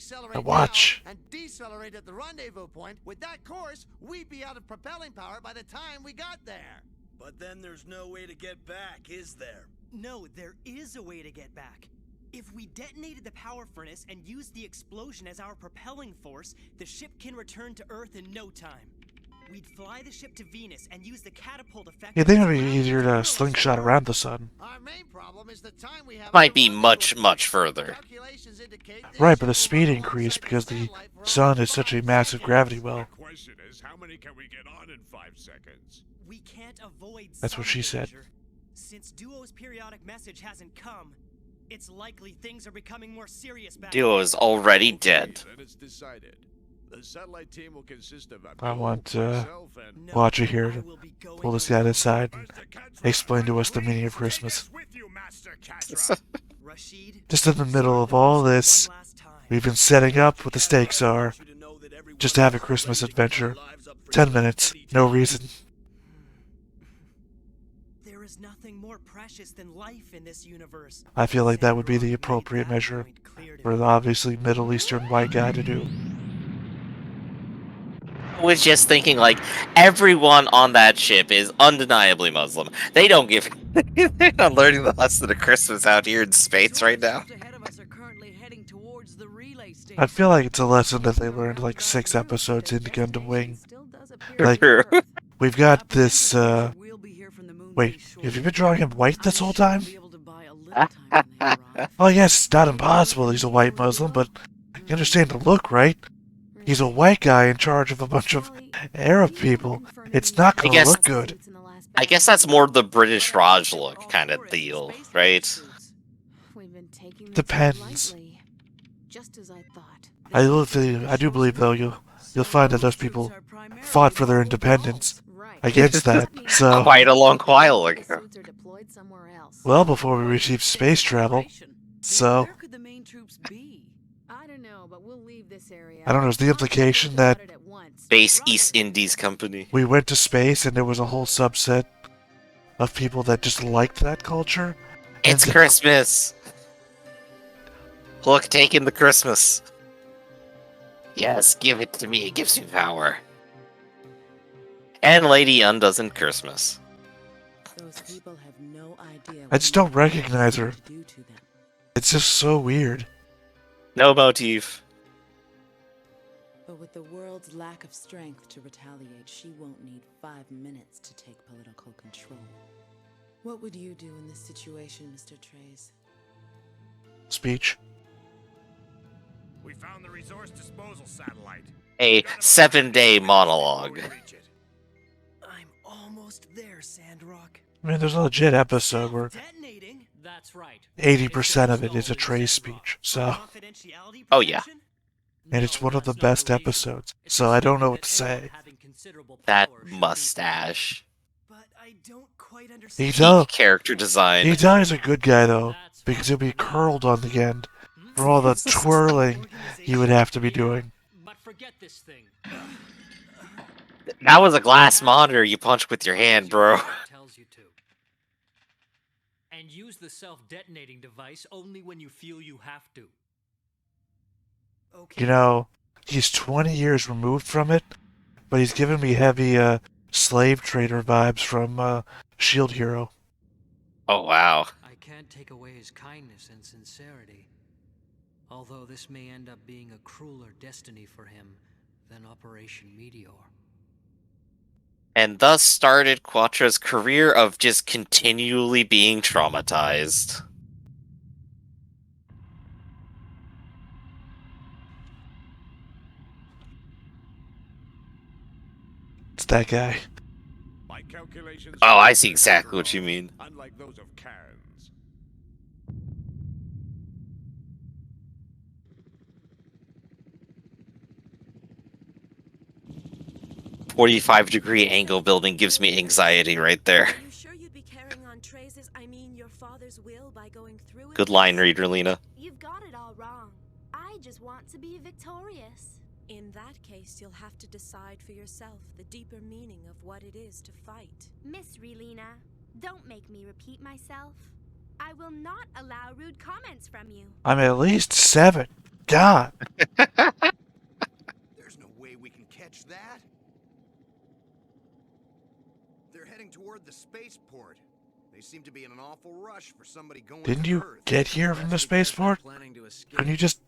And decelerate at the rendezvous point. With that course, we'd be out of propelling power by the time we got there. But then there's no way to get back, is there? No, there is a way to get back. If we detonated the power furnace and used the explosion as our propelling force, the ship can return to Earth in no time. We'd fly the ship to Venus and use the catapult effect. You think it would be easier to slingshot around the sun? Might be much, much further. Right, but the speed increased because the sun is such a massive gravity well. The question is, how many can we get on in 5 seconds? We can't avoid That's what she said. Since Duo's periodic message hasn't come, it's likely things are becoming more serious back Duo is already dead. Then it's decided. The satellite team will consist of I want Watcher here to pull this guy aside and explain to us the meaning of Christmas. Just in the middle of all this, we've been setting up what the stakes are. Just to have a Christmas adventure. 10 minutes, no reason. There is nothing more precious than life in this universe. I feel like that would be the appropriate measure for the obviously Middle Eastern white guy to do. I was just thinking, like, everyone on that ship is undeniably Muslim. They don't give. They're not learning the lesson of Christmas out here in space right now. I feel like it's a lesson that they learned like 6 episodes into Gundam Wing. Like, we've got this, wait, have you been drawing him white this whole time? Oh yes, it's not impossible he's a white Muslim, but you understand the look, right? He's a white guy in charge of a bunch of Arab people. It's not gonna look good. I guess that's more the British Raj look kind of deal, right? Depends. I do believe though you'll find that those people fought for their independence against that. So quite a long while ago. Well, before we received space travel. So I don't know, is the implication that Space East Indies Company. We went to space and there was a whole subset of people that just liked that culture? It's Christmas! Look, take in the Christmas. Yes, give it to me, it gives me power. And Lady Undoesn't Christmas. Those people have no idea I just don't recognize her. It's just so weird. No motif. But with the world's lack of strength to retaliate, she won't need 5 minutes to take political control. What would you do in this situation, Mr. Trays? Speech. We found the resource disposal satellite. A 7-day monologue. I'm almost there, Sandrock. I mean, there's a legit episode where That's right. 80% of it is a Trey's speech, so... Oh yeah. And it's one of the best episodes, so I don't know what to say. That mustache. He does. Character design. He dies a good guy, though, because he'll be curled on the end for all the twirling he would have to be doing. But forget this thing. That was a glass monitor you punched with your hand, bro. Tells you to. And use the self-detonating device only when you feel you have to. You know, he's 20 years removed from it, but he's giving me heavy slave trader vibes from Shield Hero. Oh, wow. I can't take away his kindness and sincerity. Although this may end up being a crueler destiny for him than Operation Meteor. And thus started Quattro's career of just continually being traumatized. It's that guy. My calculations Oh, I see exactly what you mean. unlike those of Cairns. 45-degree angle building gives me anxiety right there. Are you sure you'd be carrying on Trace's, I mean your father's will by going through with Good line reader, Lena. You've got it all wrong. I just want to be victorious. In that case, you'll have to decide for yourself the deeper meaning of what it is to fight. Miss Relina, don't make me repeat myself. I will not allow rude comments from you. I'm at least 7. God. There's no way we can catch that. They're heading toward the spaceport. They seem to be in an awful rush for somebody going Didn't to you Earth. get here from the spaceport? Couldn't you just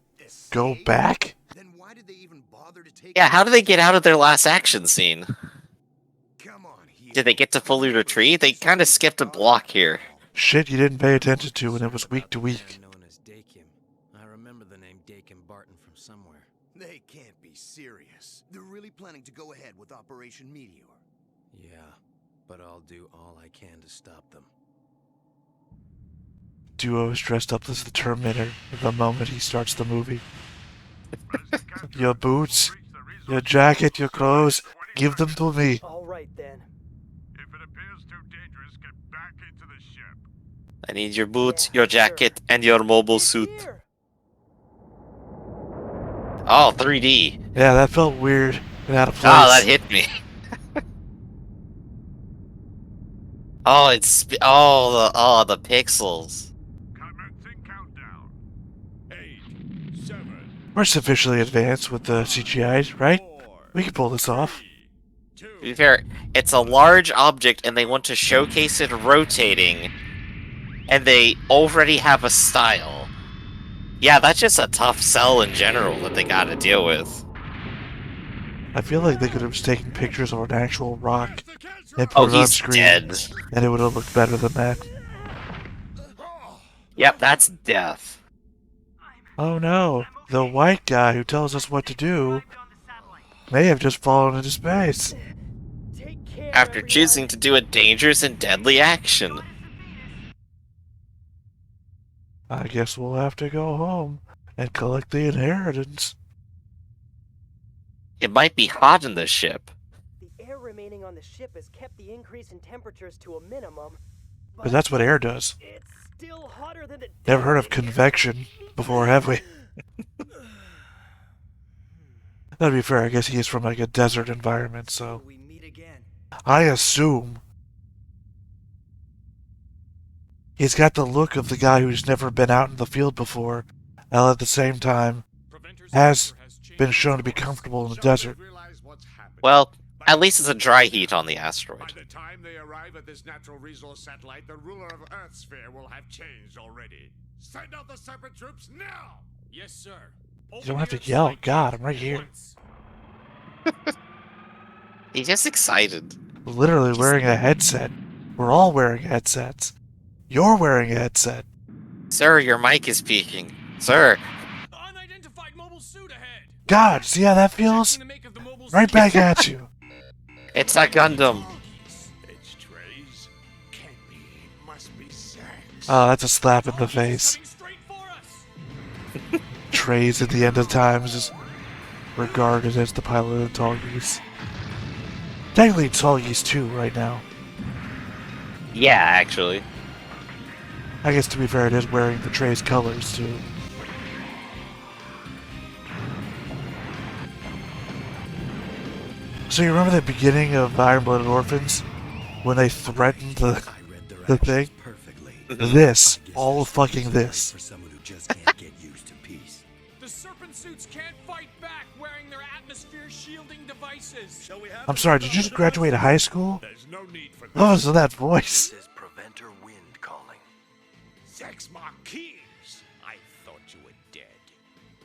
go back? Then why did they even bother to take Yeah, how did they get out of their last action scene? Did they get to fully retreat? They kind of skipped a block here. Shit you didn't pay attention to when it was week to week. Known as Dakim. I remember the name Dakim Barton from somewhere. They can't be serious. They're really planning to go ahead with Operation Meteor. Yeah, but I'll do all I can to stop them. Duo is dressed up as the Terminator the moment he starts the movie. Your boots, your jacket, your clothes, give them to me. All right then. I need your boots, your jacket, and your mobile suit. Oh, 3D. Yeah, that felt weird and out of place. Oh, that hit me. Oh, it's the pixels. We're sufficiently advanced with the CGI, right? We can pull this off. To be fair, it's a large object and they want to showcase it rotating, and they already have a style. Yeah, that's just a tough sell in general that they gotta deal with. I feel like they could have just taken pictures of an actual rock and put Oh, it on he's screen, dead. and it would have looked better than that. Yep, that's death. Oh no, the white guy who tells us what to do may have just fallen into space. After choosing to do a dangerous and deadly action. I guess we'll have to go home and collect the inheritance. It might be hot in the ship. The air remaining on the ship has kept the increase in temperatures to a minimum. But that's what air does. It's still hotter than the Never heard of convection before, have we? That'd be fair, I guess he is from like a desert environment, so I assume he's got the look of the guy who's never been out in the field before, and at the same time has been shown to be comfortable in the desert. Well, at least it's a dry heat on the asteroid. By the time they arrive at this natural resource satellite, the ruler of Earthsphere will have changed already. Send out the separate troops now! Yes, sir. You don't have to yell. God, I'm right here. He's just excited. Literally wearing a headset. We're all wearing headsets. You're wearing a headset. Sir, your mic is peaking. Sir. God, see how that feels? Right back at you. It's a Gundam. Oh, that's a slap in the face. Trays at the end of times is regarded as the pilot of Tall Geese. Technically Tall Geese 2 right now. Yeah, actually. I guess to be fair, it is wearing the Trey's colors too. So you remember the beginning of Iron Blooded Orphans? When they threatened the thing? This. All fucking this. For someone who just can't get used to peace. The serpent suits can't fight back wearing their atmosphere shielding devices. devices. Shall we have I'm sorry, did you just graduate high school? There's no need for Oh, so that voice. This is Preventer Wind calling. Sex Marquise! I thought you were dead.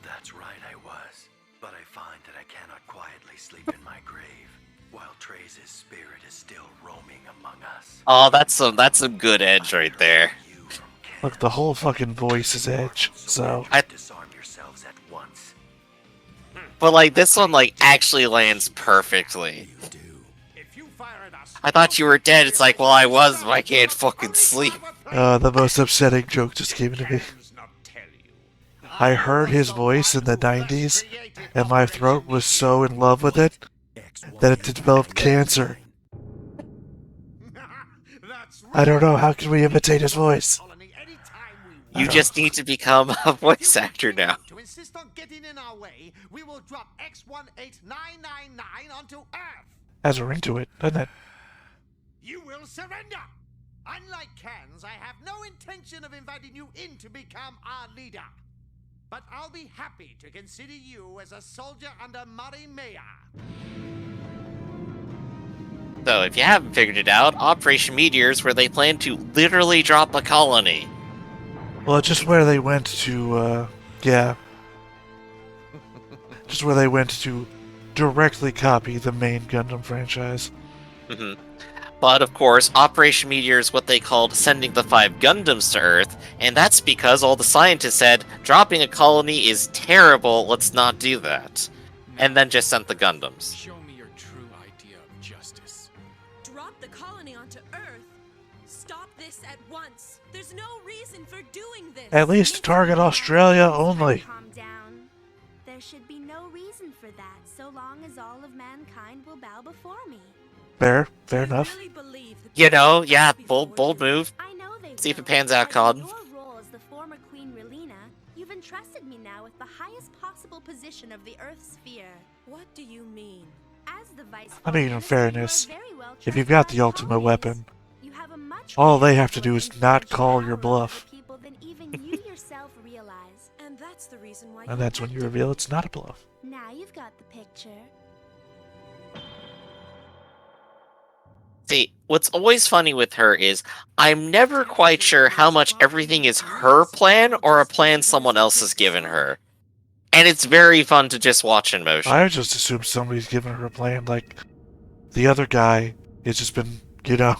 That's right, I was. But I find that I cannot quietly sleep in my grave, while Trey's spirit is still roaming among us. Oh, that's some good edge right there. Look, the whole fucking voice is Edge, so... Disarm yourselves at once. But like this one like actually lands perfectly. I thought you were dead. It's like, well, I was, but I can't fucking sleep. The most upsetting joke just came to me. I heard his voice in the 90s, and my throat was so in love with it that it developed cancer. I don't know, how can we imitate his voice? You just need to become a voice actor now. To insist on getting in our way, we will drop X18999 onto Earth. Has a ring to it, doesn't it? You will surrender. Unlike Cans, I have no intention of inviting you in to become our leader. But I'll be happy to consider you as a soldier under Mari Maya. So, if you haven't figured it out, Operation Meteor is where they plan to literally drop a colony. Well, just where they went to, yeah. Just where they went to directly copy the main Gundam franchise. But, of course, Operation Meteor is what they called sending the 5 Gundams to Earth, and that's because all the scientists said, dropping a colony is terrible, let's not do that. And then just sent the Gundams. Show me your true idea of justice. Drop the colony onto Earth? Stop this at once. There's no reason for doing this. At least target Australia only. Calm down. There should be no reason for that, so long as all of mankind will bow before me. Fair enough. You know, yeah, bold move. See if it pans out, Cod. Your role as the former Queen Relina, you've entrusted me now with the highest possible position of the Earth sphere. What do you mean? As the vice I mean, in fairness, you are very well if you've got the ultimate weapon, all they have to do is not call your bluff. people than even you yourself realize. And that's the reason why. And that's when you reveal it's not a bluff. Now you've got the picture. See, what's always funny with her is, I'm never quite sure how much everything is her plan or a plan someone else has given her. And it's very fun to just watch in motion. I just assume somebody's giving her a plan, like the other guy has just been, you know.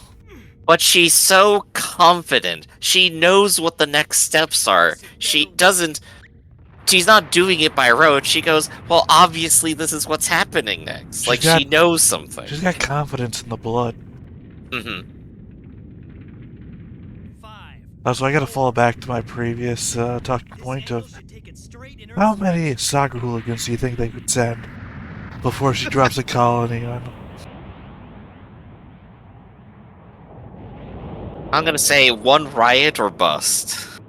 But she's so confident. She knows what the next steps are. She's not doing it by rote. She goes, well, obviously this is what's happening next. Like, she knows something. She's got confidence in the blood. So I gotta fall back to my previous talking point of how many soccer hooligans do you think they could send before she drops a colony on them? I'm gonna say 1 riot or bust.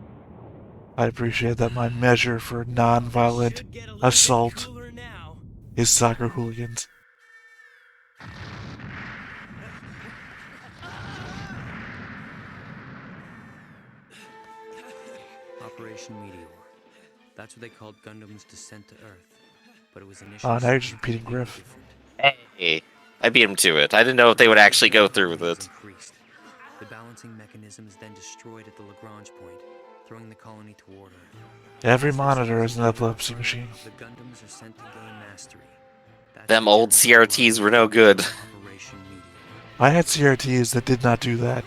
I appreciate that my measure for non-violent assault is soccer hooligans. Operation Meteor. That's what they called Gundam's descent to Earth. But it was initially... Oh, now you're just repeating Griff. Hey, I beat him to it. I didn't know if they would actually go through with it. The balancing mechanism is then destroyed at the Lagrange point, throwing the colony toward Earth. Every monitor is an epilepsy machine. The Gundams are sent to gain mastery. Them old CRTs were no good. I had CRTs that did not do that.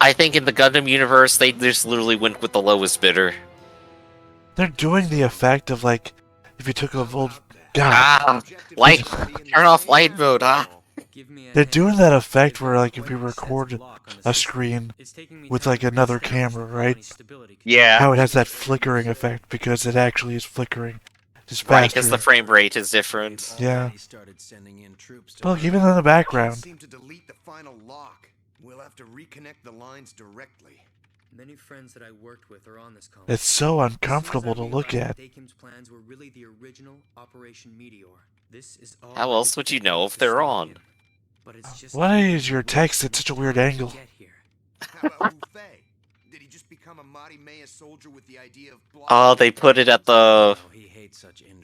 I think in the Gundam universe, they just literally went with the lowest bidder. They're doing the effect of, like, if you took a old... God. Turn off light mode, huh? They're doing that effect where, like, if you record a screen with, like, another camera, right? Yeah. How it has that flickering effect because it actually is flickering. Just Right, faster. because the frame rate is different. Yeah. Look, even in the background. Seem to delete the final lock. We'll have to reconnect the lines directly. Many friends that I worked with are on this colony. It's so uncomfortable to look at. Dakim's plans were really the original Operation Meteor. This is all How else would you know if they're on? But it's just Why is your text at such a weird angle? How about Wu-Fei? Did he just become a Mari Maya soldier with the idea of Oh, they put it at the...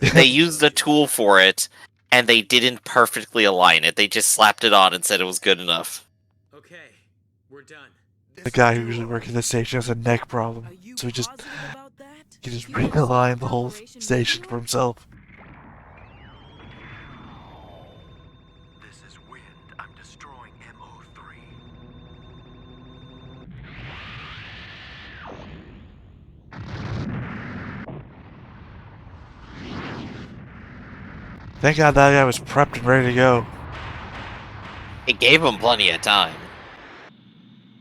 They used the tool for it, and they didn't perfectly align it. They just slapped it on and said it was good enough. Okay, we're done. The guy who usually works at the station has a neck problem, so he just realigned the whole station for himself. This is Wind. I'm destroying MO3. Thank God that guy was prepped and ready to go. It gave him plenty of time.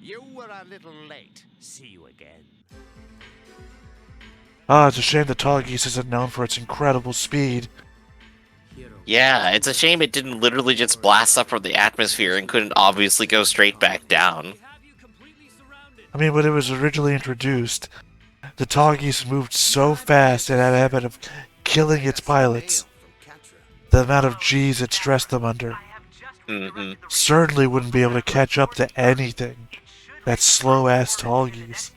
You were a little late. See you again. Ah, it's a shame the Tall Geese isn't known for its incredible speed. Yeah, it's a shame it didn't literally just blast up from the atmosphere and couldn't obviously go straight back down. I mean, when it was originally introduced, the Tall Geese moved so fast and had a habit of killing its pilots. The amount of G's it stressed them under. Certainly wouldn't be able to catch up to anything. That slow-ass Tall Geese.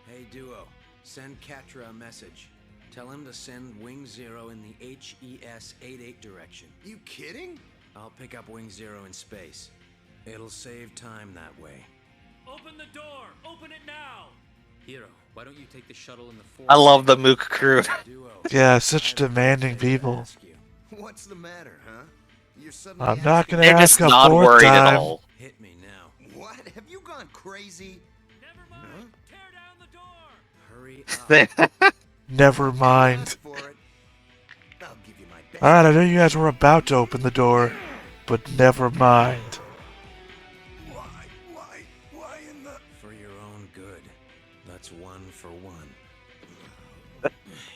Hey, Duo. Send Katra a message. Tell him to send Wing Zero in the HES 88 direction. You kidding? I'll pick up Wing Zero in space. It'll save time that way. Open the door! Open it now! Hero, why don't you take the shuttle in the I love the Mook crew. Yeah, such demanding people. What's the matter, huh? You're suddenly I'm not gonna They're ask just a not fourth worried time. at all. Hit me now. What? Have you gone crazy? Hurry up. Never mind. I'll give you my best. Alright, I know you guys were about to open the door, but never mind. Why in the... For your own good. That's 1 for 1.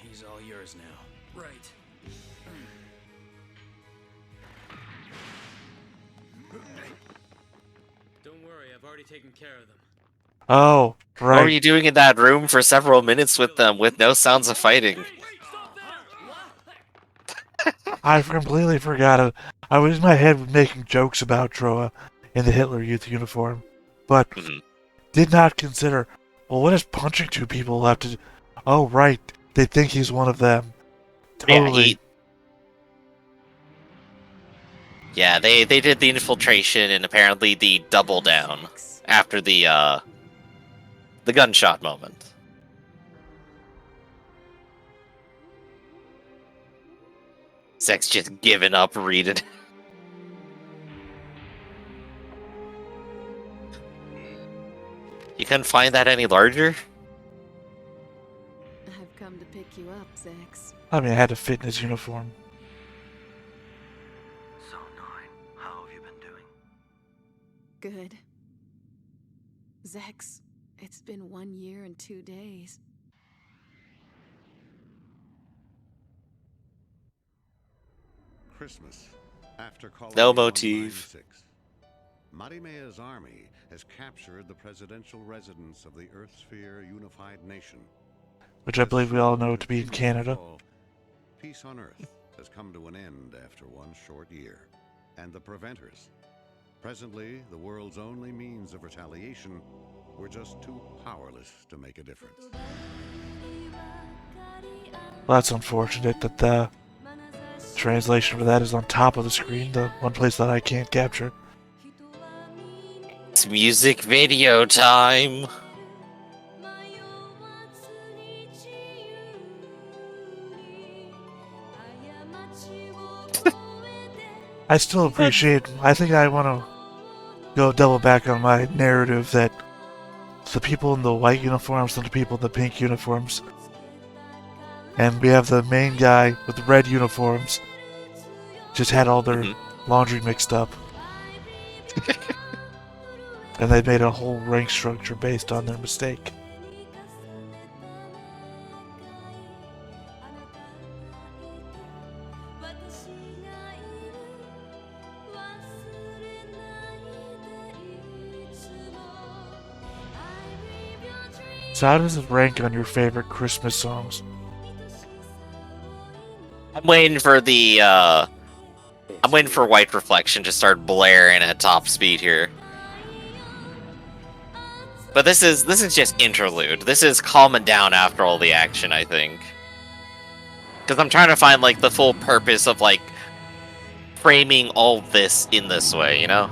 He's all yours now. Right. Don't worry, I've already taken care of them. Oh, What were right. you doing in that room for several minutes with them with no sounds of fighting? I completely forgot it. I was in my head making jokes about Troa in the Hitler Youth uniform, but did not consider, well, what does punching two people have to do? Oh, right. They think he's one of them. Totally. Yeah, they did the infiltration and apparently the double down after the gunshot moment. Zech's just giving up reading. You couldn't find that any larger? I've come to pick you up, Zex. I mean, I had to fit in his uniform. So, Nine, how have you been doing? Good. Zex, it's been 1 year and 2 days. Christmas, after Colony No motif. 196. Marimea's army has captured the presidential residence of the Earth Sphere Unified Nation. Which I believe we all know to be in Canada. Peace on Earth has come to an end after 1 short year, and the preventers, presently the world's only means of retaliation, were just too powerless to make a difference. Well, that's unfortunate that the translation for that is on top of the screen, the one place that I can't capture. It's music video time. I still appreciate, I think I want to go double back on my narrative that the people in the white uniforms and the people in the pink uniforms. And we have the main guy with the red uniforms. Just had all their laundry mixed up. And they made a whole rank structure based on their mistake. So how does it rank on your favorite Christmas songs? I'm waiting for the I'm waiting for White Reflection to start blaring at top speed here. But this is just interlude. This is calming down after all the action, I think. Because I'm trying to find like the full purpose of like framing all this in this way, you know?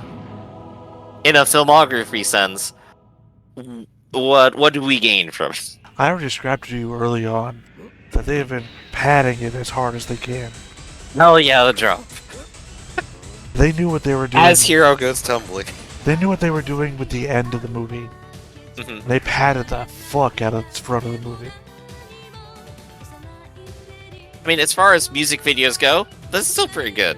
In a filmography sense, what do we gain from it? I already described to you early on that they have been padding it as hard as they can. Oh yeah, the drop. They knew what they were doing. As Hero goes tumbling. They knew what they were doing with the end of the movie. They padded the fuck out of the front of the movie. I mean, as far as music videos go, this is still pretty good.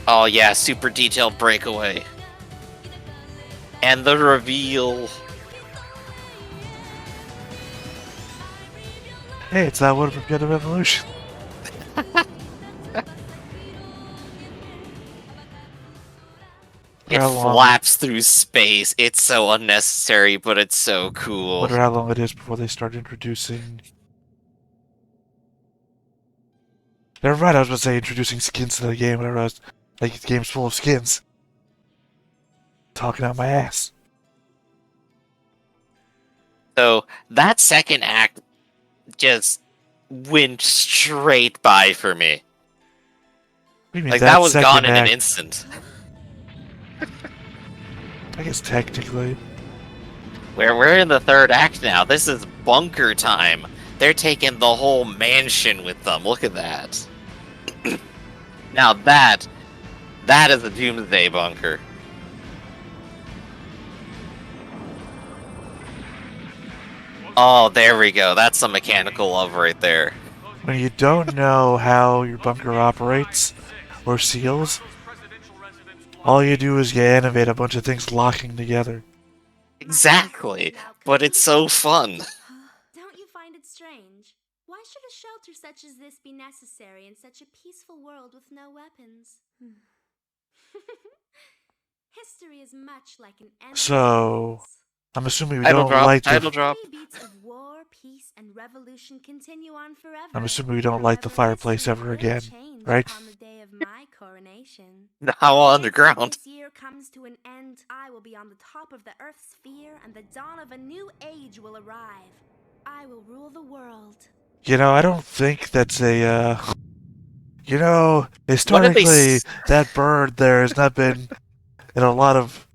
Oh yeah, super detailed breakaway. And the reveal. Hey, it's that one from Gundam Evolution. It flaps through space. It's so unnecessary, but it's so cool. Wonder how long it is before they start introducing... Never mind, I was about to say introducing skins to the game, and I realized, like, the game's full of skins. Talking out my ass. So, that second act just went straight by for me. What do you mean, Like, that was gone in an act? instant. I guess technically. We're in the third act now. This is bunker time. They're taking the whole mansion with them. Look at that. Now that is a doomsday bunker. Oh, there we go. That's some mechanical love right there. When you don't know how your bunker operates, or seals, all you do is you animate a bunch of things locking together. Exactly. But it's so fun. Don't you find it strange? Why should a shelter such as this be necessary in such a peaceful world with no weapons? History is much like an endless So, I'm assuming we Title don't drop, like title the... drop. beats of war, peace, and revolution continue on forever. I'm assuming we don't light the fireplace ever again, right? On the day of my coronation. How underground. This year comes to an end. I will be on the top of the Earth's sphere, and the dawn of a new age will arrive. I will rule the world. You know, I don't think that's a, You know, historically, that bird there has not been in a lot of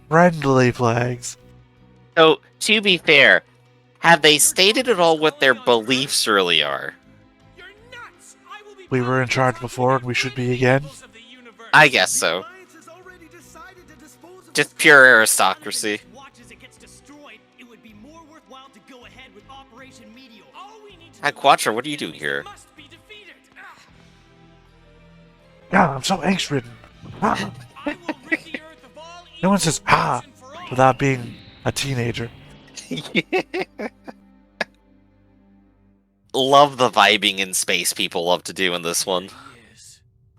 friendly flags. So, to be fair, have they stated at all what their beliefs really are? We were in charge before, and we should be again. I guess so. Just pure aristocracy. Hi, Quattro, what are you doing here? God, I'm so angst-ridden. Ah. No one says "ah" without being a teenager. Love the vibing in space people love to do in this one.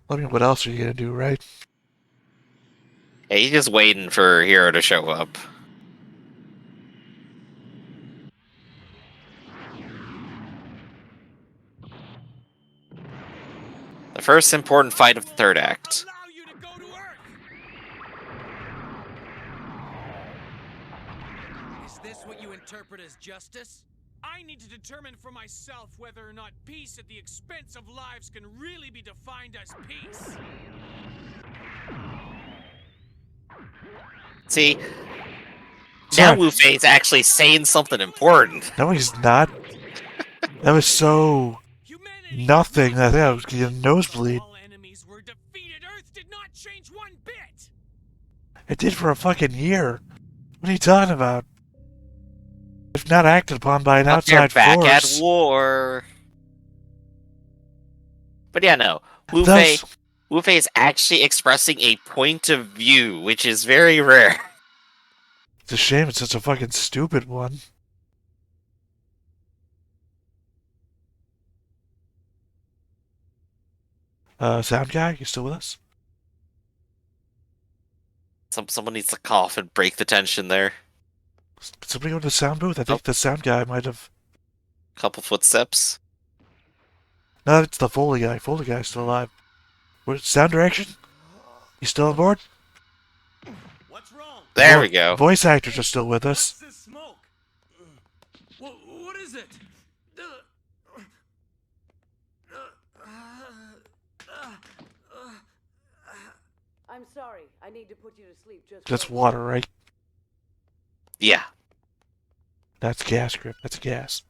I mean, what else are you gonna do, right? Hey, he's just waiting for Hero to show up. The first important fight of the third act. Is this what you interpret as justice? I need to determine for myself whether or not peace at the expense of lives can really be defined as peace. See, now Wu Fei's actually saying something important. No, he's not. That was so nothing. I think I was getting a nosebleed. It did for a fucking year. What are you talking about? If not acted upon by an outside back force. at war. But yeah, no. Wu Fei is actually expressing a point of view, which is very rare. It's a shame it's such a fucking stupid one. Sound guy, you still with us? Someone needs to cough and break the tension there. Could somebody go to the sound booth? I think the sound guy might have... Couple footsteps. No, it's the Foley guy. Foley guy's still alive. What, sound direction? You still on board? There we go. Voice actors are still with us. What is it? I'm sorry. I need to put you to sleep just. That's water, right? Yeah. That's gas, Grip. That's gas.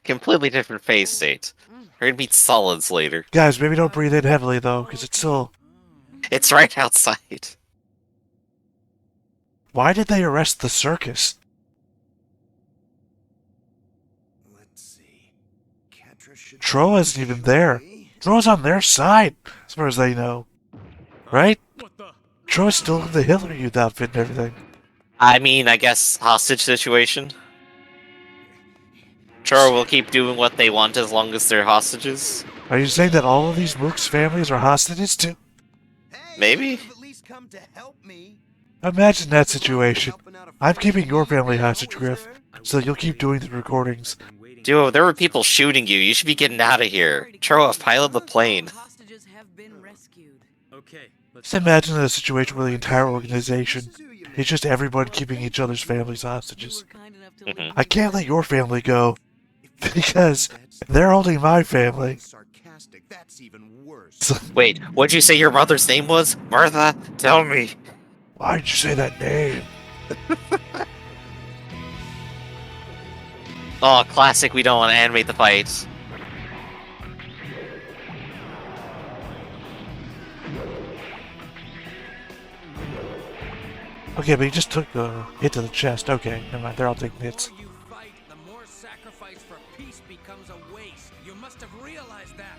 Completely different phase state. We're gonna meet solids later. Guys, maybe don't breathe in heavily, though, because it's still... It's right outside. Why did they arrest the circus? Troa isn't even there. Troa's on their side, as far as they know. Right? Troa's still in the Hillary Youth outfit and everything. I mean, I guess hostage situation. Choro will keep doing what they want as long as they're hostages. Are you saying that all of these Mooks families are hostages too? Maybe. Imagine that situation. I'm keeping your family hostage, Griff, so you'll keep doing the recordings. Duo, there were people shooting you. You should be getting out of here. Choro, pilot the plane. Just imagine a situation where the entire organization is just everyone keeping each other's families hostages. I can't let your family go, because they're holding my family. Wait, what'd you say your mother's name was? Martha? Tell me. Why'd you say that name? Oh, classic, we don't want to animate the fights. Okay, but he just took a hit to the chest. Okay, never mind, they're all taking hits. The more sacrifice for peace becomes a waste. You must have realized that.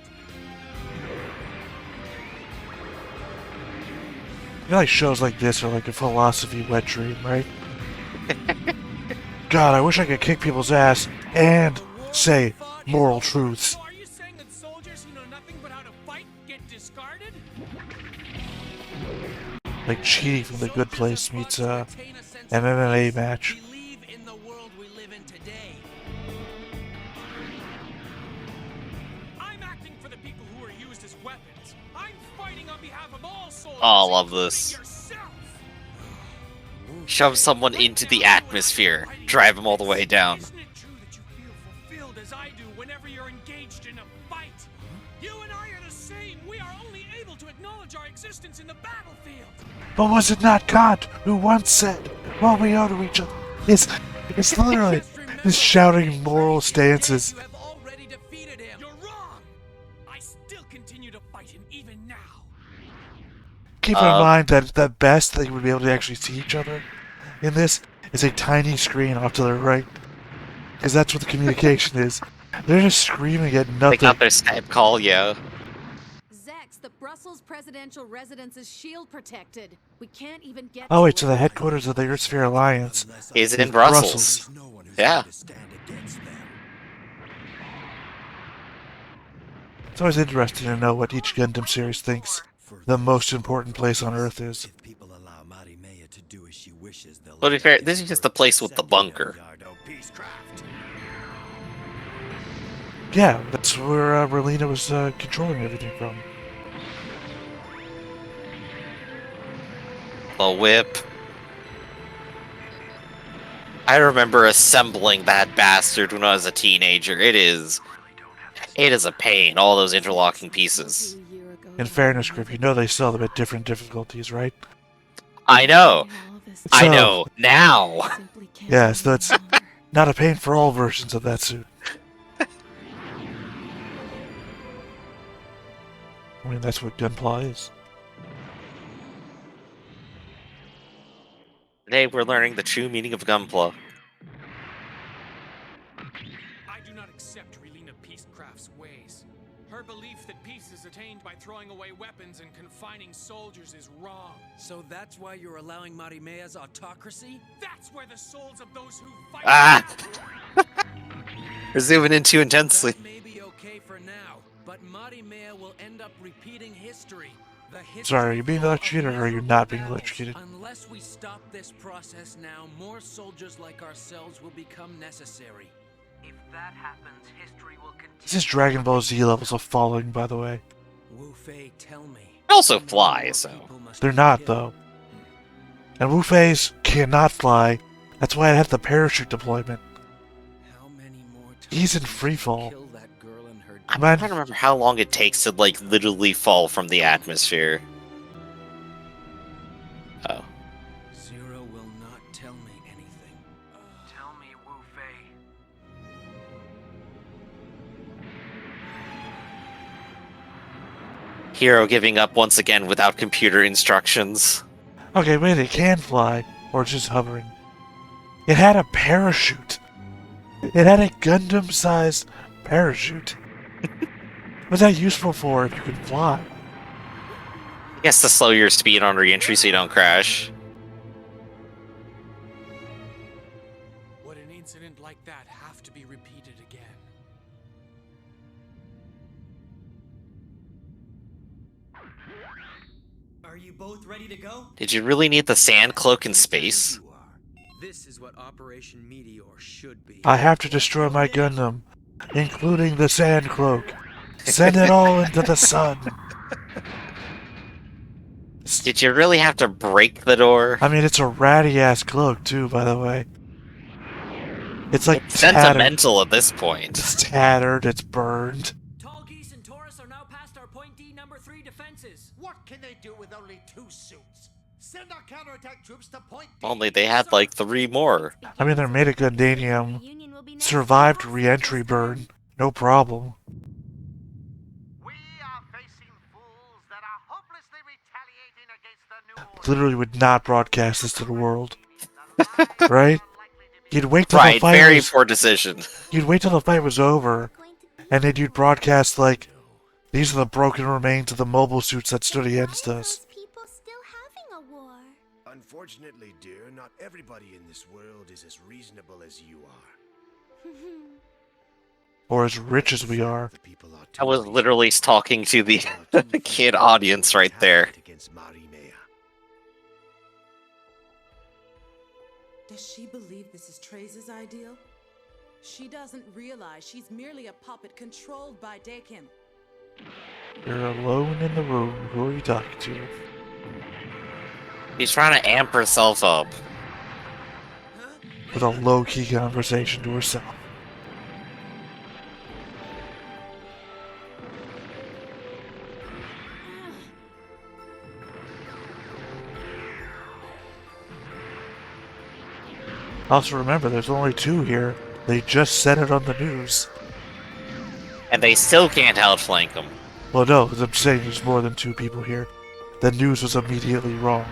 You know, like shows like this are like a philosophy wet dream, right? God, I wish I could kick people's ass and say moral truths. Are you saying that soldiers who know nothing but how to fight get discarded? Like cheating from the Good Place meets a MMA match. In the world we live in today. I'm acting for the people who are used as weapons. I'm fighting on behalf of all soldiers. Oh, I love this. Shove someone into the atmosphere. Drive them all the way down. Isn't it true that you feel fulfilled as I do whenever you're engaged in a fight? You and I are the same. We are only able to acknowledge our existence in the battlefield. But was it not Kant who once said, what we owe to each other? It's literally this shouting moral stances. You have already defeated him. You're wrong. I still continue to fight him even now. Keep in mind that the best they would be able to actually see each other in this is a tiny screen off to their right. Because that's what the communication is. They're just screaming at nothing. They got their Skype call, yeah. Zex, the Brussels presidential residence is shield protected. We can't even get. Oh wait, so the headquarters of the Earthsphere Alliance is in Brussels. Yeah. It's always interesting to know what each Gundam series thinks the most important place on Earth is. Well, to be fair, this is just the place with the bunker. Yeah, that's where Relina was controlling everything from. The whip. I remember assembling that bastard when I was a teenager. It is a pain, all those interlocking pieces. In fairness, Griff, you know they sell them at different difficulties, right? I know. I So- know. Now. Yeah, so it's not a pain for all versions of that suit. I mean, that's what Gunpla is. Today we're learning the true meaning of Gunpla. I do not accept Relina Peacecraft's ways. Her belief that peace is attained by throwing away weapons and confining soldiers is wrong. So that's why you're allowing Marimea's autocracy? That's where the souls of those who fight. Ah! We're zooming in too intensely. That may be okay for now, but Marimea will end up repeating history. Sorry, are you being electrocuted or are you not being electrocuted? Unless we stop this process now, more soldiers like ourselves will become necessary. If that happens, history will continue. This is Dragon Ball Z levels of falling, by the way. Wu Fei, tell me. They also fly, so. They're not, though. And Wu Fei's cannot fly. That's why I had the parachute deployment. He's in freefall. I'm trying to remember how long it takes to, like, literally fall from the atmosphere. Oh. Zero will not tell me anything. Tell me, Wu Fei. Hero giving up once again without computer instructions. Okay, wait, it can fly. Or just hovering. It had a parachute. It had a Gundam-sized parachute. What's that useful for if you can fly? I guess to slow your speed on re-entry so you don't crash. Would an incident like that have to be repeated again? Are you both ready to go? Did you really need the sand cloak in space? This is what Operation Meteor should be. I have to destroy my Gundam, including the sand cloak. Send it all into the sun. Did you really have to break the door? I mean, it's a ratty-ass cloak, too, by the way. It's like It's sentimental at this point. It's tattered, it's burned. Tall Geese and Taurus are now past our point D number 3 defenses. What can they do with only 2 suits? Send our counterattack troops to point D. Only they had like 3 more. I mean, they're made of Gundanium. Survived re-entry burn. No problem. Literally would not broadcast this to the world. Right? You'd wait till the fight very poor decision. You'd wait till the fight was over, and then you'd broadcast like, these are the broken remains of the mobile suits that stood against us. Unfortunately, dear, not everybody in this world is as reasonable as you are. Or as rich as we are. I was literally talking to the kid audience right there. Does she believe this is Trace's ideal? She doesn't realize she's merely a puppet controlled by Dakim. You're alone in the room. Who are you talking to? She's trying to amp herself up. With a low-key conversation to herself. Also remember, there's only 2 here. They just said it on the news. And they still can't outflank them. Well, no, because I'm saying there's more than 2 people here. The news was immediately wrong.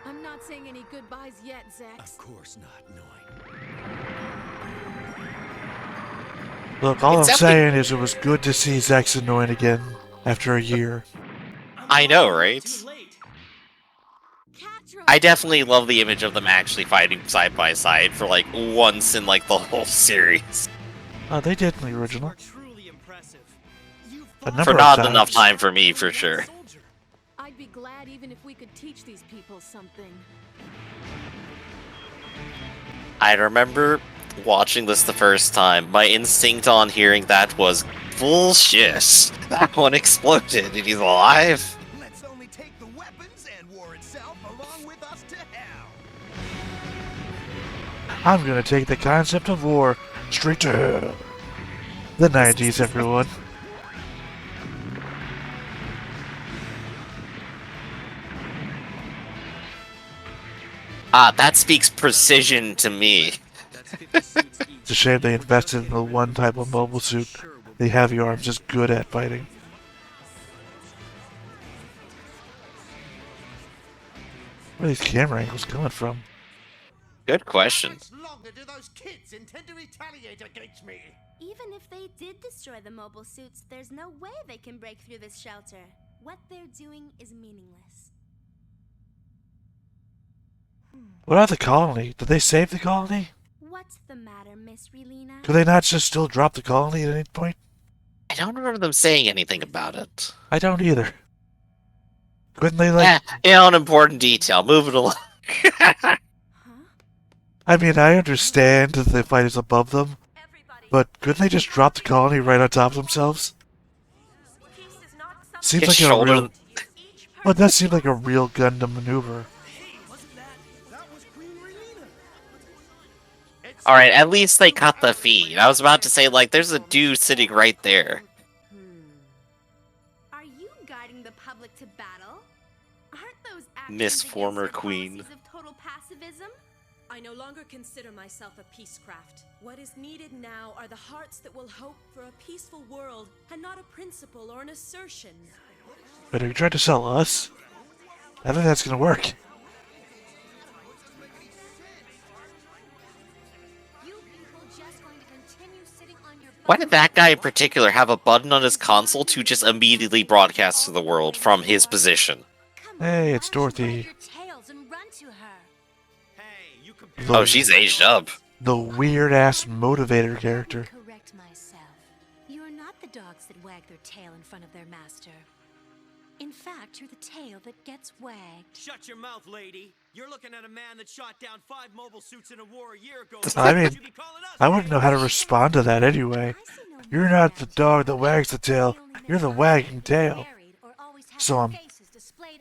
I'm not saying any goodbyes yet, Zax. Of course not, knowing. Look, all I'm saying is it was good to see Zax annoying again after a year. I know, right? I definitely love the image of them actually fighting side by side for like once in like the whole series. Oh, they did in the original. For not enough time for me, for sure. I'd be glad even if we could teach these people something. I remember watching this the first time. My instinct on hearing that was bullshit. That one exploded and he's alive. Let's only take the weapons and war itself along with us to hell. I'm gonna take the concept of war straight to hell. The 90s, everyone. Ah, that speaks precision to me. It's a shame they invested in the one type of mobile suit. The heavy arms just good at fighting. Where are these camera angles coming from? Good question. Longer do those kids intend to retaliate against me? Even if they did destroy the mobile suits, there's no way they can break through this shelter. What they're doing is meaningless. What about the colony? Did they save the colony? What's the matter, Miss Relina? Could they not just still drop the colony at any point? I don't remember them saying anything about it. I don't either. Couldn't they like... An unimportant detail. Move it along. I mean, I understand that the fight is above them, but couldn't they just drop the colony right on top of themselves? Seems His like a shoulder- real... Well, it does seem like a real Gundam maneuver. Alright, at least they cut the feed. I was about to say, like, there's a dude sitting right there. Are you guiding the public to battle? Aren't those actions Miss against former your queen. policies of total pacifism? I no longer consider myself a peacecraft. What is needed now are the hearts that will hope for a peaceful world and not a principle or an assertion. But are you trying to sell us? I think that's gonna work. Why did that guy in particular have a button on his console to just immediately broadcast to the world from his position? Hey, it's Dorothy. Oh, she's aged up. The weird-ass motivator character. Correct myself. You are not the dogs that wag their tail in front of their master. In fact, you're the tail that gets wagged. Shut your mouth, lady. You're looking at a man that shot down 5 mobile suits in a war a year ago. I mean, I wouldn't know how to respond to that anyway. You're not the dog that wags the tail. You're the wagging tail. So am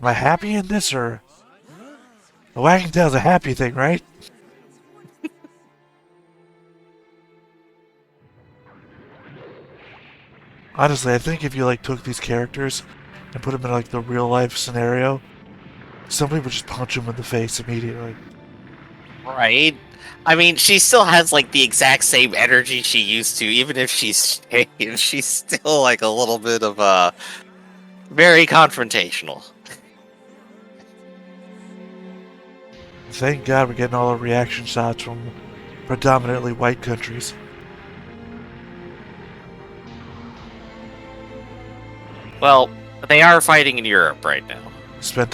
I happy in this, or... The wagging tail's a happy thing, right? Honestly, I think if you like took these characters and put them in like the real life scenario, somebody would just punch them in the face immediately. Right? I mean, she still has like the exact same energy she used to, even if she's changed. She's still like a little bit of very confrontational. Thank God we're getting all our reaction shots from predominantly white countries. Well, they are fighting in Europe right now.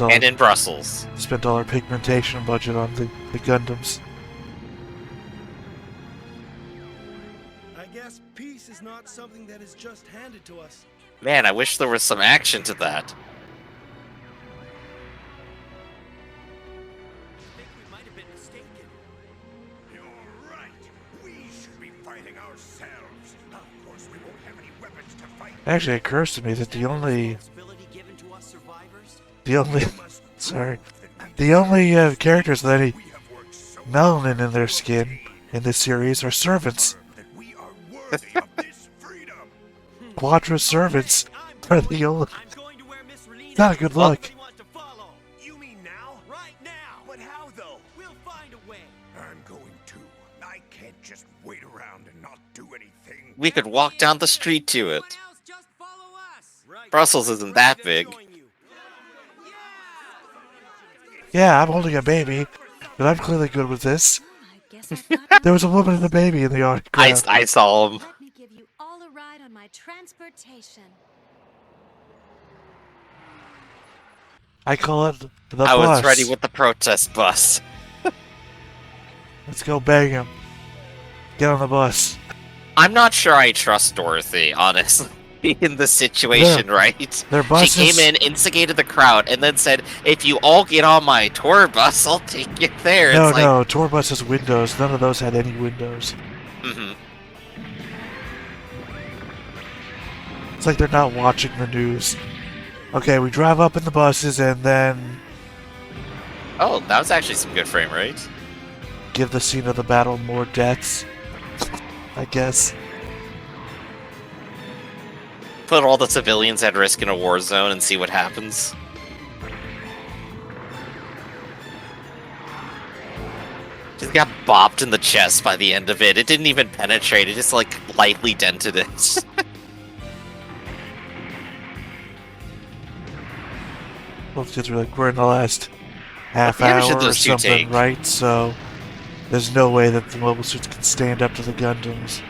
And in Brussels. Spent all our pigmentation budget on the Gundams. I guess peace is not something that is just handed to us. Man, I wish there was some action to that. Actually, it occurs to me that the only characters with any melanin in their skin in this series are servants. Quadra servants are the only. Not a good look. We could walk down the street to it. Brussels isn't that big. Yeah, I'm holding a baby, but I'm clearly good with this. There was a woman and a baby in the autograph. I saw him. Let me give you all a ride on my transportation. I call it the bus. I was ready with the protest bus. Let's go bang him. Get on the bus. I'm not sure I trust Dorothy, honestly, in this situation, right? Their buses... She came in, instigated the crowd, and then said, if you all get on my tour bus, I'll take you there. No, it's like... no, tour bus has windows. None of those had any windows. Mm-hmm. It's like they're not watching the news. Okay, we drive up in the buses and then... Oh, that was actually some good frame rate. Give the scene of the battle more deaths, I guess. Put all the civilians at risk in a war zone and see what happens. Just got bopped in the chest by the end of it. It didn't even penetrate, it just like lightly dented it. Well, because we're in the last half What damage hour did or those two something, take? right? So there's no way that the mobile suits can stand up to the Gundams.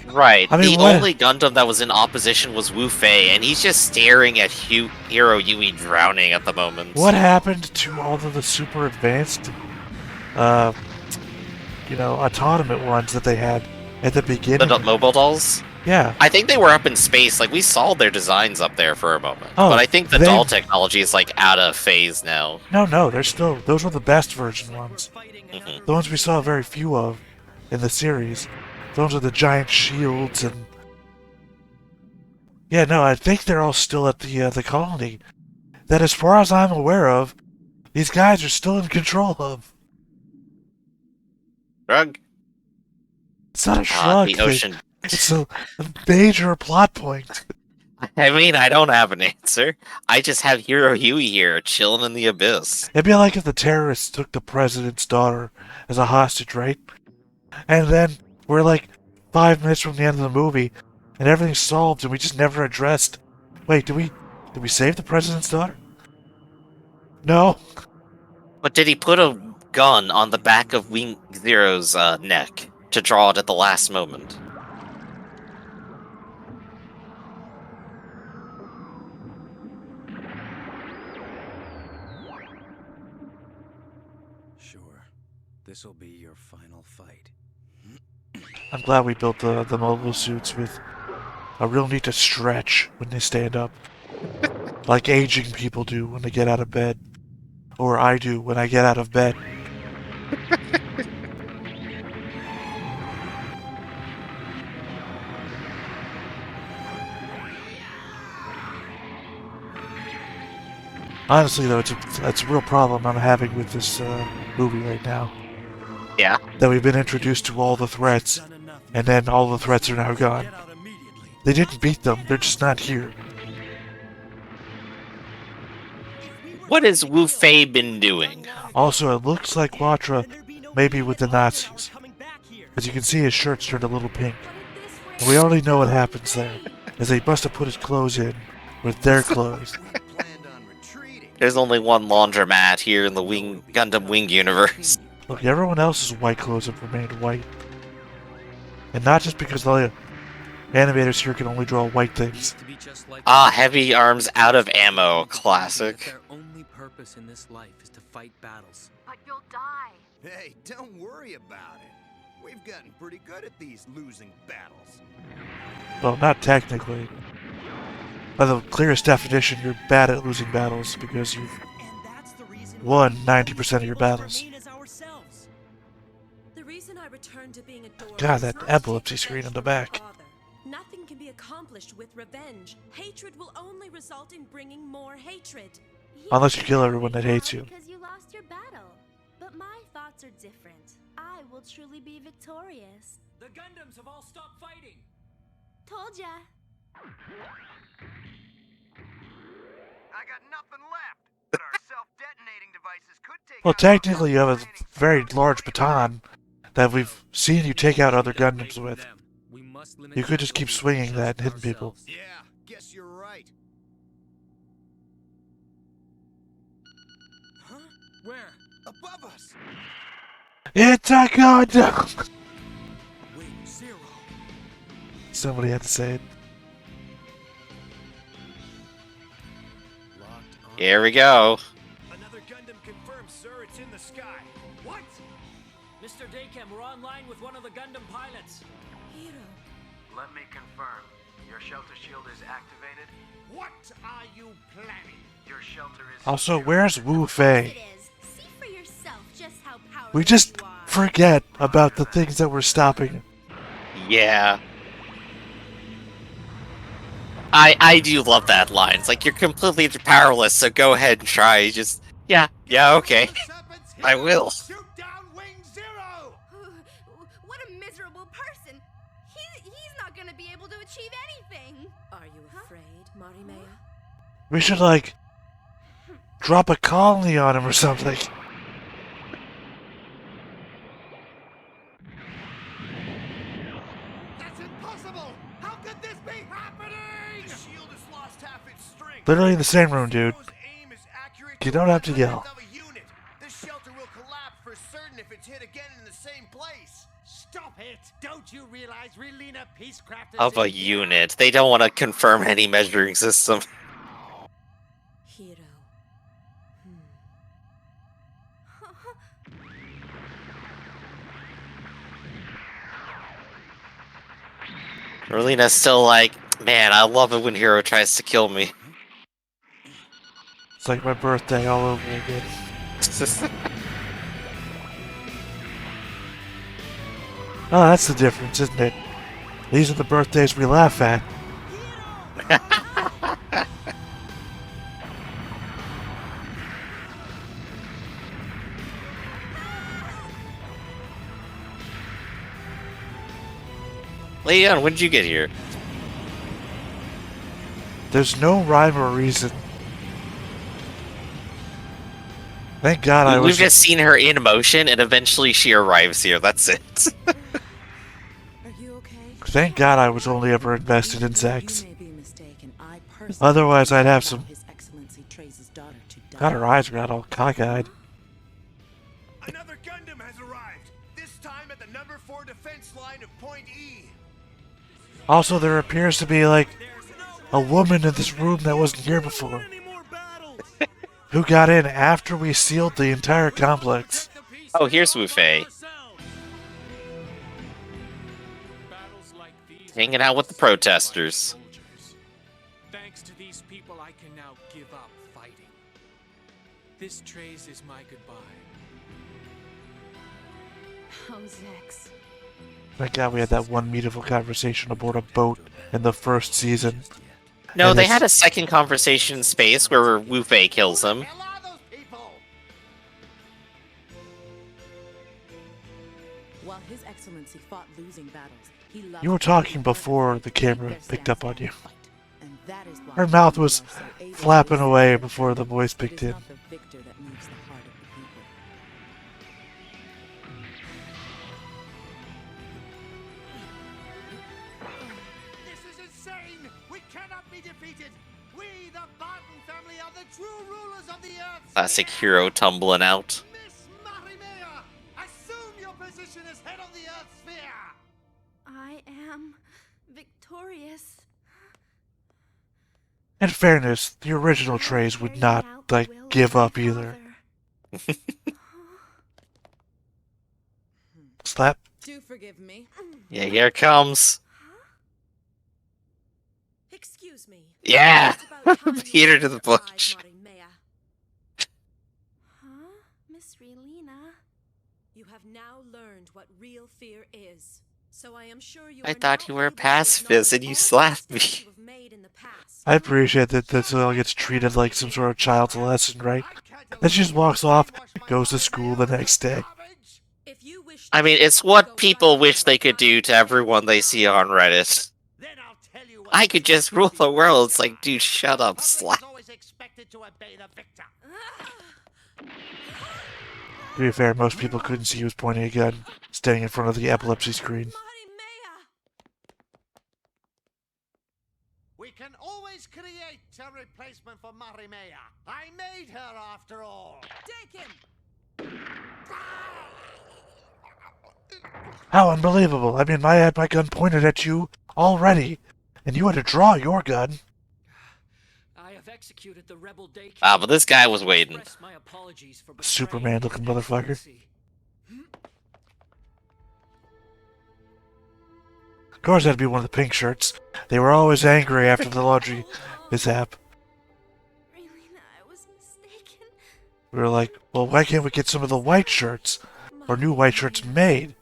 Right. I mean, the what- only Gundam that was in opposition was Wu Fei, and he's just staring at Hero Yui drowning at the moment. What happened to all of the super advanced, autonomous ones that they had at the beginning? The mobile dolls? Yeah. I think they were up in space. Like, we saw their designs up there for a moment. Oh, but I think the they- doll technology is, like, out of phase now. No, they're still... Those were the best version ones. Mhm. The ones we saw very few of in the series. Those are the giant shields and... Yeah, no, I think they're all still at the colony. That, as far as I'm aware of, these guys are still in control of. Shrug. It's not a shrug The thing. ocean. It's a major plot point. I mean, I don't have an answer. I just have Hero Huey here, chilling in the abyss. It'd be like if the terrorists took the president's daughter as a hostage, right? And then we're like 5 minutes from the end of the movie, and everything's solved, and we just never addressed. Wait, did we save the president's daughter? No. But did he put a gun on the back of Wing Zero's neck to draw it at the last moment? Sure. This'll be your final fight. I'm glad we built the mobile suits with a real need to stretch when they stand up. Like aging people do when they get out of bed. Or I do when I get out of bed. Honestly, though, it's a real problem I'm having with this movie right now. Yeah. That we've been introduced to all the threats, and then all the threats are now gone. They didn't beat them, they're just not here. What has Wu Fei been doing? Also, it looks like Watra may be with the Nazis. As you can see, his shirt's turned a little pink. And we already know what happens there, as they must have put his clothes in with their clothes. There's only one laundromat here in the Gundam Wing universe. Look, everyone else's white clothes have remained white. And not just because the animators here can only draw white things. Ah, heavy arms out of ammo. Classic. Their only purpose in this life is to fight battles. But you'll die. Hey, don't worry about it. We've gotten pretty good at these losing battles. Well, not technically. By the clearest definition, you're bad at losing battles because you've won 90% of your battles. The reason I returned to being adored God, is that not epilepsy to take screen on the revenge back. from my father. Nothing can be accomplished with revenge. Hatred will only result in bringing more hatred. Unless you kill everyone that hates you. Because you lost your battle. But my thoughts are different. I will truly be victorious. The Gundams have all stopped fighting. Told ya. I got nothing left, but our self-detonating devices could take Well, technically, you have a very large baton that we've seen you take out other Gundams with. You could just keep swinging that and hitting people. Yeah, guess you're right. Huh? Where? Above us! It's a Gundam! Wing Zero. Somebody had to say it. Here we go. Another Gundam confirmed, sir. It's in the sky. What? Mr. Daycam, we're online with one of the Gundam pilots. Hero. Let me confirm. Your shelter shield is activated. What are you planning? Your shelter is Also, where's Wu Fei? See for yourself just how powerful We just you are. forget about the things that we're stopping. Yeah. I do love that line. It's like, you're completely powerless, so go ahead and try. Just, yeah, okay. I will. Shoot down Wing Zero! What a miserable person. He's not gonna be able to achieve anything. Are you afraid, Marimea? We should, like, drop a colony on him or something. That's impossible! How could this be happening? The shield has lost half its strength. Literally in the same room, dude. You don't have to yell. This shelter will collapse for certain if it's hit again in the same place. Stop it! Don't you realize we're Lena Peacecrafters Of a unit. They don't want to confirm any measuring system. Hero. Relina's still like, man, I love it when Hero tries to kill me. It's like my birthday all over again. Oh, that's the difference, isn't it? These are the birthdays we laugh at. Leon, when did you get here? There's no rhyme or reason. Thank God I was. We've just seen her in motion, and eventually she arrives here. That's it. Thank God I was only ever invested in Zex. Otherwise, I'd have some. God, her eyes got all cockeyed. Another Gundam has arrived. This time at the number 4 defense line of Point E. Also, there appears to be like a woman in this room that wasn't here before. Who got in after we sealed the entire complex. Oh, here's Wu Fei. Hanging out with the protesters. Thanks to these people, I can now give up fighting. This trace is my goodbye. Oh, Zex. Thank God we had that one meaningful conversation aboard a boat in the first season. No, And they it's- had a second conversation in space where Wu Fei kills him. While His Excellency fought losing battles, he loved You were talking before the camera picked up on you. and that is why Her mouth was flapping away before the voice picked in. the victor that moves the heart of the people. This is insane! We cannot be defeated! We, the Barton family, are the true rulers of the Earth! Classic Hero tumbling out. Miss Marimea, assume your position as head of the Earth sphere! I am victorious. In fairness, the original trays would not, like, give up either. Slap. Do forgive me. Yeah, here it comes. Excuse me. Yeah! Beat her to the bush. Miss Relina. You have now learned what real fear is. So I am sure you I thought you were a pacifist and you slapped me. I appreciate that this all gets treated like some sort of child's lesson, right? Then she just walks off, goes to school the next day. I mean, it's what people wish they could do to everyone they see on Reddit. I could just rule the world. It's like, dude, shut up, slap. To be fair, most people couldn't see who was pointing a gun, standing in front of the epilepsy screen. We can always create a replacement for Marimea. I made her after all. Take him! How unbelievable! I mean, I had my gun pointed at you already, and you had to draw your gun. I have executed the rebel day. Ah, but this guy was waiting. My apologies for Superman-looking motherfucker. Of course, that'd be one of the pink shirts. They were always angry after the laundry mishap. We were like, well, why can't we get some of the white shirts? Or new white shirts made?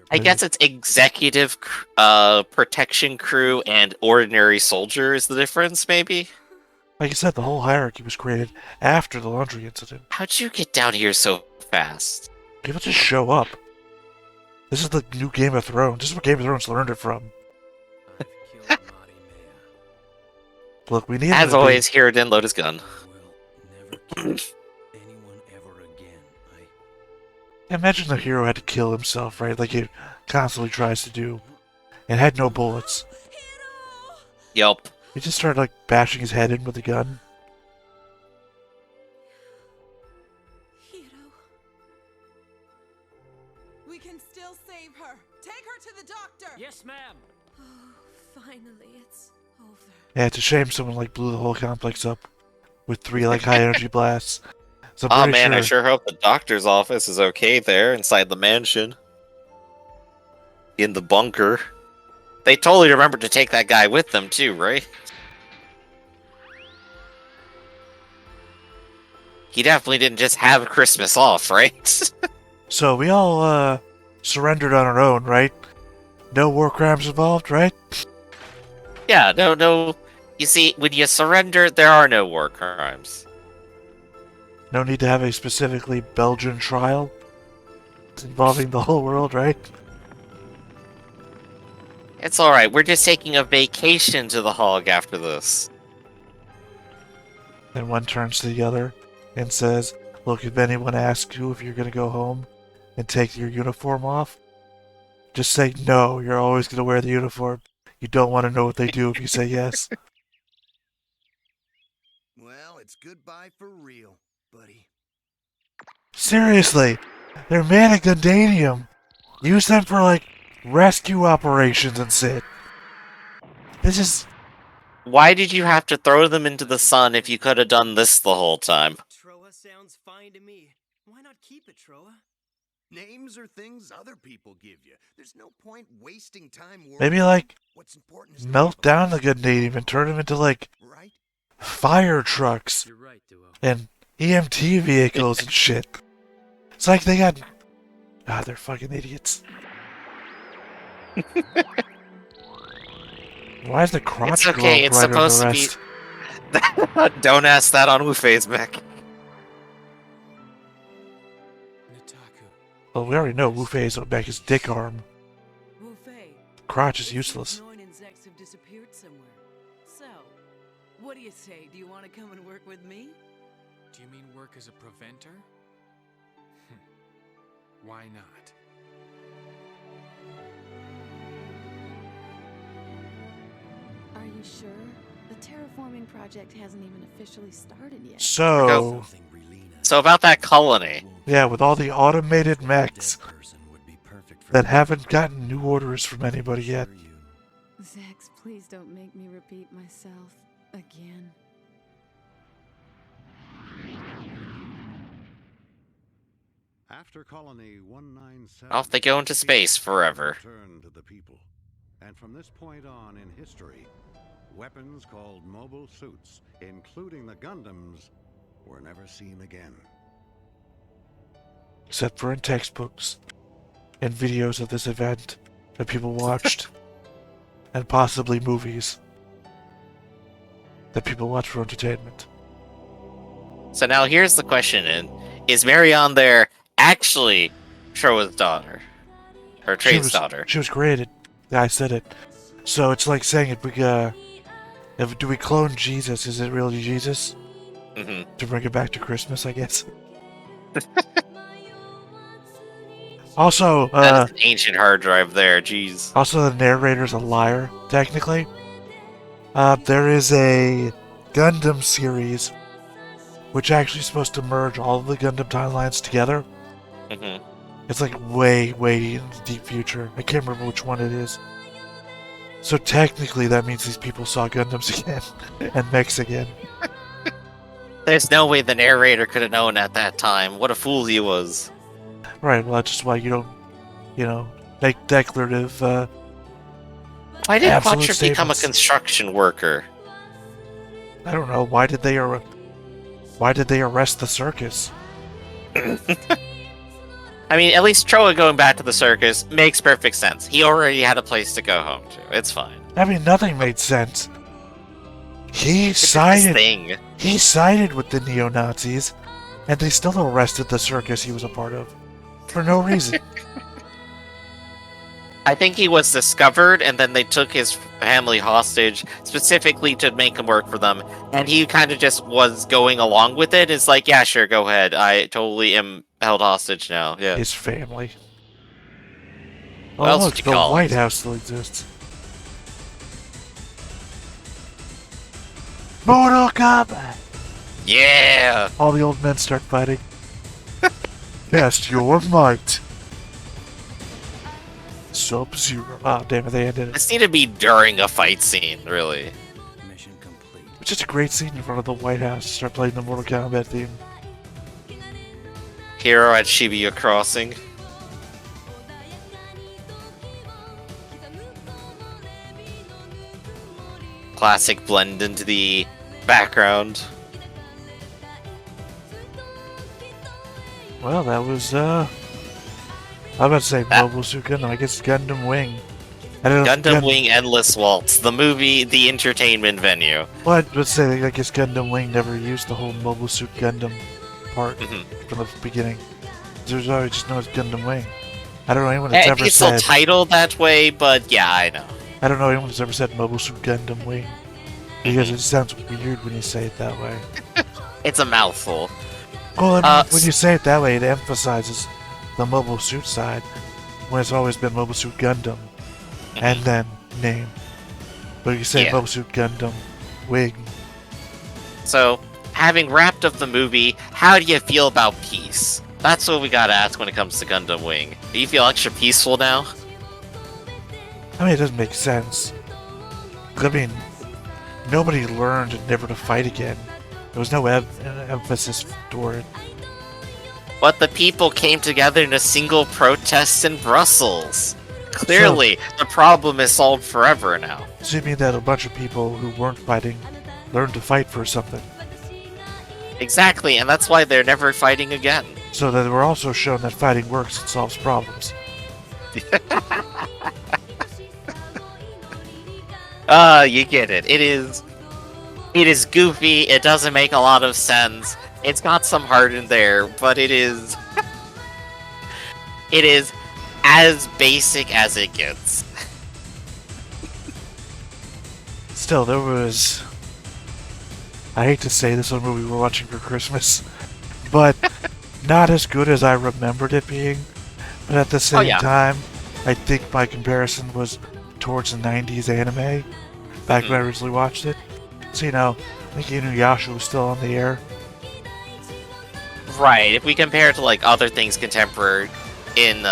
I guess it's executive protection crew and ordinary soldier is the difference, maybe? Like I said, the whole hierarchy was created after the laundry incident. How'd you get down here so fast? People just show up. This is the new Game of Thrones. This is where Game of Thrones learned it from. Look, we need. As always, Hero didn't load his gun. Imagine the hero had to kill himself, right? Like he constantly tries to do, and had no bullets. Yup. He just started like bashing his head in with a gun. We can still save her. Take her to the doctor. Yes, ma'am. Oh, finally, it's over. Yeah, it's a shame someone like blew the whole complex up with 3 like high energy blasts. So Oh I'm pretty man, I sure hope the doctor's office is okay there inside the mansion. In the bunker. They totally remembered to take that guy with them too, right? He definitely didn't just have Christmas off, right? So we all surrendered on our own, right? No war crimes involved, right? Yeah, no. You see, when you surrender, there are no war crimes. No need to have a specifically Belgian trial involving the whole world, right? It's alright, we're just taking a vacation to the Hog after this. And one turns to the other and says, look, if anyone asks you if you're going to go home and take your uniform off, just say no, you're always going to wear the uniform. You don't want to know what they do if you say yes. Well, it's goodbye for real, buddy. Seriously, they're Mana Gundanium. Use them for, like, rescue operations and shit. This is... Why did you have to throw them into the sun if you could have done this the whole time? Troa sounds fine to me. Why not keep it, Troa? Names are things other people give you. There's no point wasting time worrying. Maybe, like, What's important is melt down the Gundanium and turn them into, like, fire trucks and EMT vehicles and shit. It's like they got... Ah, they're fucking idiots. Why is the crotch It's okay, globe it's right on supposed the to be... rest? Don't ask that on Wu-Fei's mech. Well, we already know Wu-Fei's back his dick arm. Wu-Fei, Crotch is useless. Noin and Zex have disappeared somewhere. So, what do you say? Do you want to come and work with me? Do you mean work as a preventer? Why not? Are you sure? The terraforming project hasn't even officially started yet. So about that colony. Yeah, with all the automated mechs that haven't gotten new orders from anybody yet. Zex, please don't make me repeat myself again. After Colony 197, Off they go into space forever. Return to the people. And from this point on in history, weapons called mobile suits, including the Gundams, were never seen again. Except for in textbooks and videos of this event that people watched. And possibly movies that people watch for entertainment. So now here's the question, is Marion there actually Troa's daughter? Or Trey's daughter? She was created. Yeah, I said it. So it's like saying do we clone Jesus? Is it really Jesus? Mm-hmm. To bring it back to Christmas, I guess. Also, that's an ancient hard drive there, jeez. Also, the narrator's a liar, technically. There is a Gundam series which actually is supposed to merge all of the Gundam timelines together. Mm-hmm. It's like way, way in the deep future. I can't remember which one it is. So technically, that means these people saw Gundams again and mechs again. There's no way the narrator could have known at that time. What a fool he was. Right, well, that's just why you don't, make declarative, Why did absolute Quattro become a statements. construction worker? I don't know, why did they arrest the circus? I mean, at least Troa going back to the circus makes perfect sense. He already had a place to go home to. It's fine. I mean, nothing made sense. He It's sided with the neo-Nazis, and they still arrested the circus he was a part of. For no reason. I think he was discovered, and then they took his family hostage specifically to make him work for them. And he kind of just was going along with it. It's like, yeah, sure, go ahead. I totally am held hostage now. Yeah. His family. What Oh, else look, would you the call it? White House still exists. Mortal Kombat! Yeah! All the old men start fighting. Test your might. Sub-Zero. Oh, damn it, they ended it. This need to be during a fight scene, really. It's just a great scene in front of the White House. Start playing the Mortal Kombat theme. Hero at Shibuya Crossing. classic blend into the background. Well, that was I'm about to say Mobile Suit Gundam. I guess Gundam Wing. I don't know. Gundam Wing Endless Waltz, the movie, the entertainment venue. Well, let's say I guess Gundam Wing never used the whole Mobile Suit Gundam part from the beginning. There's always just known as Gundam Wing. I don't know anyone that's ever It's said. still titled that way, but yeah, I know. I don't know anyone that's ever said Mobile Suit Gundam Wing because it sounds weird when you say it that way. It's a mouthful. Well, I mean, when you say it that way, it emphasizes the Mobile Suit side, when it's always been Mobile Suit Gundam, and then name. But if you say Mobile Suit Gundam Wing. So, having wrapped up the movie, how do you feel about peace? That's what we gotta ask when it comes to Gundam Wing. Do you feel extra peaceful now? I mean, it doesn't make sense. I mean, nobody learned never to fight again. There was no emphasis for it. But the people came together in a single protest in Brussels. Clearly, the problem is solved forever now. So you mean that a bunch of people who weren't fighting learned to fight for something? Exactly, and that's why they're never fighting again. So that we're also shown that fighting works and solves problems. You get it. It is goofy, it doesn't make a lot of sense. It's got some heart in there, but it is as basic as it gets. Still, there was... I hate to say this on a movie we're watching for Christmas, but not as good as I remembered it being. But at the same time, I think my comparison was towards the 90s anime, back when I originally watched it. So, you know, I think Inuyasha was still on the air. Right, if we compare it to like other things contemporary in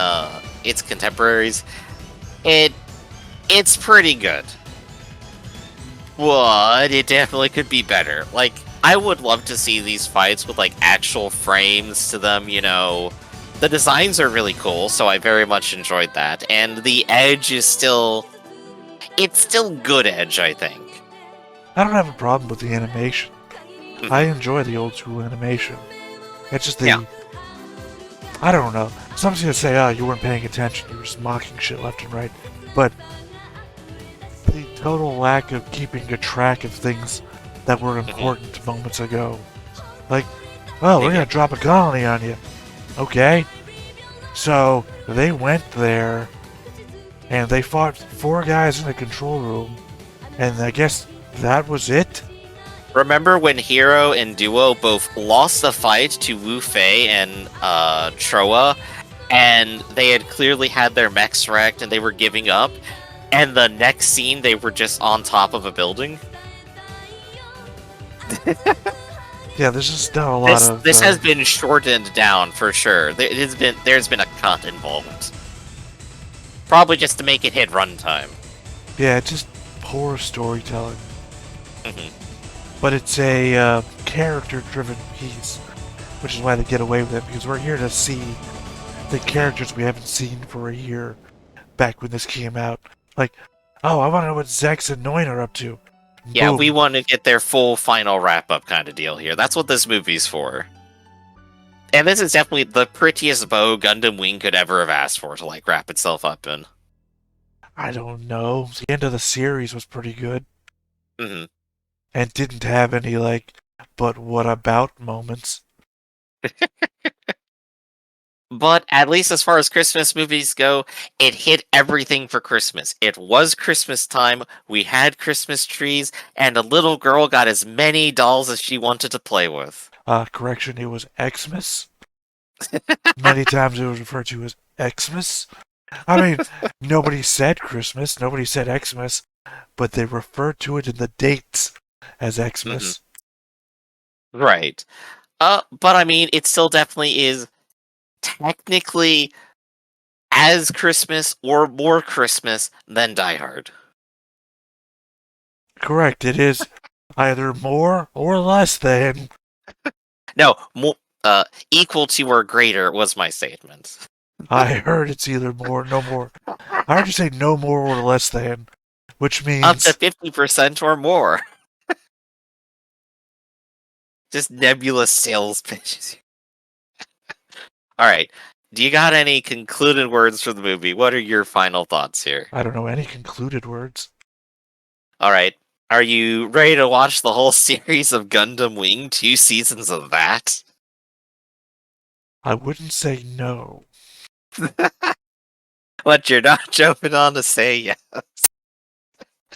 its contemporaries, it's pretty good. But it definitely could be better. Like, I would love to see these fights with like actual frames to them, you know. The designs are really cool, so I very much enjoyed that. And the edge is still good edge, I think. I don't have a problem with the animation. I enjoy the old school animation. It's just the... I don't know. Someone's gonna say, oh, you weren't paying attention, you were just mocking shit left and right. But the total lack of keeping a track of things that were important moments ago. Like, oh, we're gonna drop a colony on you. Okay. So, they went there, and they fought 4 guys in the control room, and I guess that was it? Remember when Hero and Duo both lost the fight to Wu Fei and Troa, and they had clearly had their mechs wrecked and they were giving up, and the next scene they were just on top of a building? Yeah, there's just not a lot of... This has been shortened down for sure. There's been a cut involved. Probably just to make it hit runtime. Yeah, just poor storytelling. But it's a character-driven piece, which is why they get away with it, because we're here to see the characters we haven't seen for a year back when this came out. Like, oh, I want to know what Zex and Noin are up to. Yeah, Boom. we want to get their full final wrap-up kind of deal here. That's what this movie's for. And this is definitely the prettiest bow Gundam Wing could ever have asked for to, like, wrap itself up in. I don't know. The end of the series was pretty good. And didn't have any, like, but what about moments. But at least as far as Christmas movies go, it hit everything for Christmas. It was Christmas time, we had Christmas trees, and a little girl got as many dolls as she wanted to play with. Correction, it was Xmas. Many times it was referred to as Xmas. I mean, nobody said Christmas, nobody said Xmas, but they referred to it in the dates as Xmas. Right. But I mean, it still definitely is technically as Christmas or more Christmas than Die Hard. Correct, it is either more or less than. No, more, equal to or greater was my statement. I heard it's either more, no more. I heard you say no more or less than, Which means up to 50% or more. Just nebulous sales pitches. All right. Do you got any concluded words for the movie? What are your final thoughts here? I don't know any concluded words. All right. Are you ready to watch the whole series of Gundam Wing? 2 seasons of that? I wouldn't say no. What, you're not jumping on to say yes?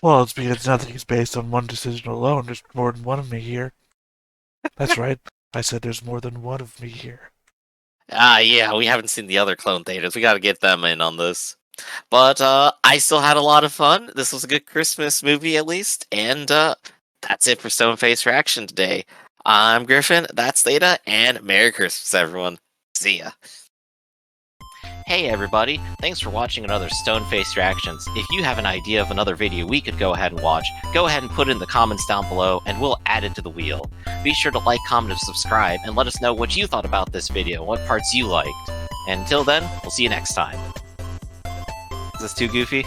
Well, it's because nothing is based on one decision alone. There's more than one of me here. That's right. I said there's more than one of me here. Yeah, we haven't seen the other clone theaters. We gotta get them in on this. But, I still had a lot of fun. This was a good Christmas movie, at least. And, that's it for Stone Face Reaction today. I'm Griffin, that's Theta, and Merry Christmas, everyone. See ya. Hey everybody, thanks for watching another Stone Face Reactions. If you have an idea of another video we could go ahead and watch, go ahead and put it in the comments down below, and we'll add it to the wheel. Be sure to like, comment, and subscribe, and let us know what you thought about this video, what parts you liked. And until then, we'll see you next time. Is this too goofy?